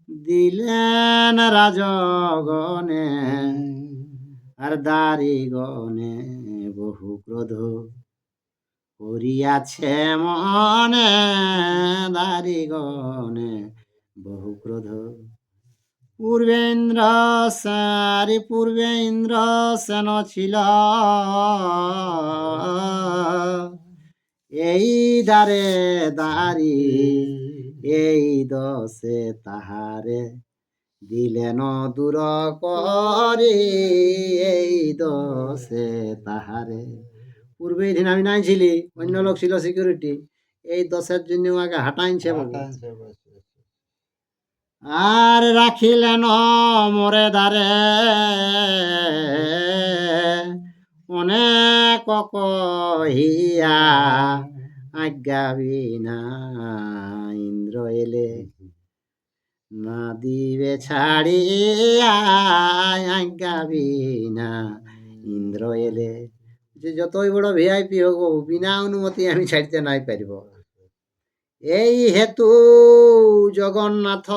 দিলেন রাজগণে আর দারিগণে বহু ক্রোধ করিয়াছে মনে দারিগণে বহু ক্রোধ। পূর্বে ইন্দ্র সেন ছিল, এই দ্বারে দাঁড়ি এই দশে তাহারে দিলেন দূর করি, এই দশে তাহারে। পূর্বে এদিন আমি নাই ছিলি, অন্য লোক ছিল সিকিউরিটি, এই দশের জন্য আগে হাঁটাইছে বাবু। হাঁটাইছে বসে। আর রাখিলেন মোরে দ্বারে অনেক কহিয়া, আজ্ঞা বিনা ইন্দ্র এলে না দিবে ছাড়িয়া, আজ্ঞা বিনা ইন্দ্র এলে। যে যতই বড় ভিআইপি হোক বাবু, বিনা অনুমতি আমি ছাড়তে নাই পারিব। এই হেতু জগন্নাথ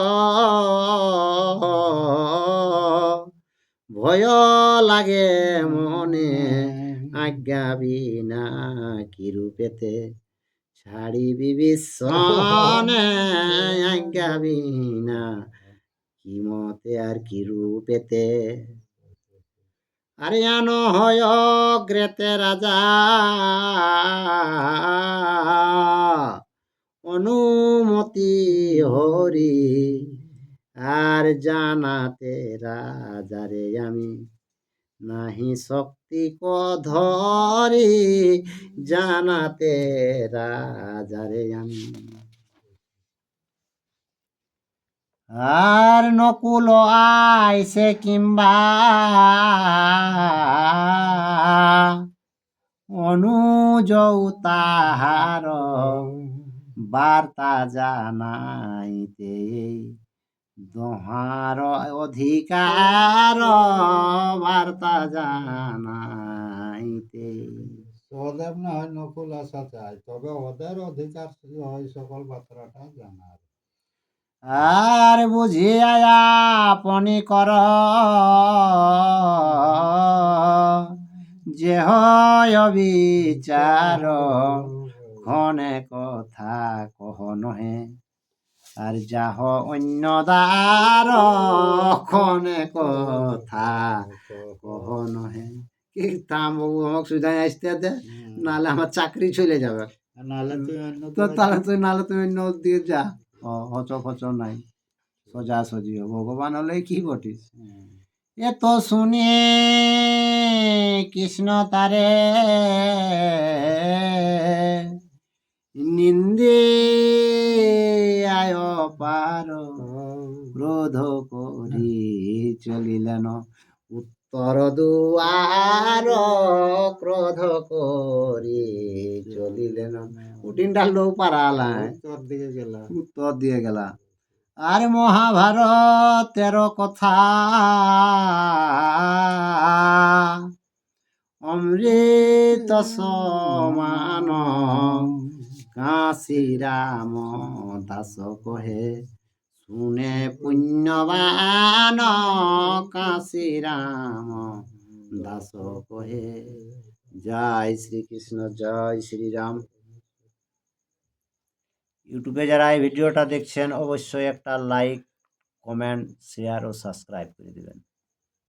ভয় লাগে মনে, আজ্ঞা বিনা কি রূপেতে ছাড়িবি বিশ্বনে, আজ্ঞা বিনা কি মতে আর কি রূপেতে। আরিয়ান হয় গ্রেতে রাজা অনুমতি হরি, আর জানাতে রাজারে আমি নাহি শক্তি ধরি, জানাতে রাজারে আমি। আর নকুল আইসে কিংবা অনুজ তাহার বার্তা জানাইতে, দোহার অধিকার বার্তা জানাইতে। সহদেব না হয় নকুল আসা চায়, তবে ওদের অধিকার ছিল ওই সকল বার্তাটা জানার। আর বুঝিয়া আপনি কর যে হয় বিচার, ক্ষণে কথা কহ নহে আর যাহ অন্য দ্বার, ক্ষণে কথা কহ নহে। কি থাম বাবু, আমাকে সুবিধায় আসতে দে, নাহলে আমার চাকরি চলে যাবে। নাহলে তুই অন্য তো তাহলে তুই নাহলে তুমি অন্য দিকে যা, হচ ফচ নাই, সোজা সজি ভগবান হলে কি বটিস। এ তো শুনে কৃষ্ণ তারে নিন্দে আয় পার, ক্রোধ করি চলিলেন উত্তর দুয়ার, ক্রোধ করি চলিলেন। উটিনটা লোক পারালায় উত্তর দিকে গেলা। উত্তর দিয়ে গেলা। আর মহাভারতের কথা অমৃত সমান, কাশী রাম দাস কহে শুনে পুণ্যবান, কাশী রাম দাস কহে। জয় শ্রীকৃষ্ণ, জয় শ্রীরাম। ইউটিউবে যারা এই ভিডিওটা দেখছেন অবশ্যই একটা লাইক, কমেন্ট, শেয়ার ও সাবস্ক্রাইব করে দেবেন।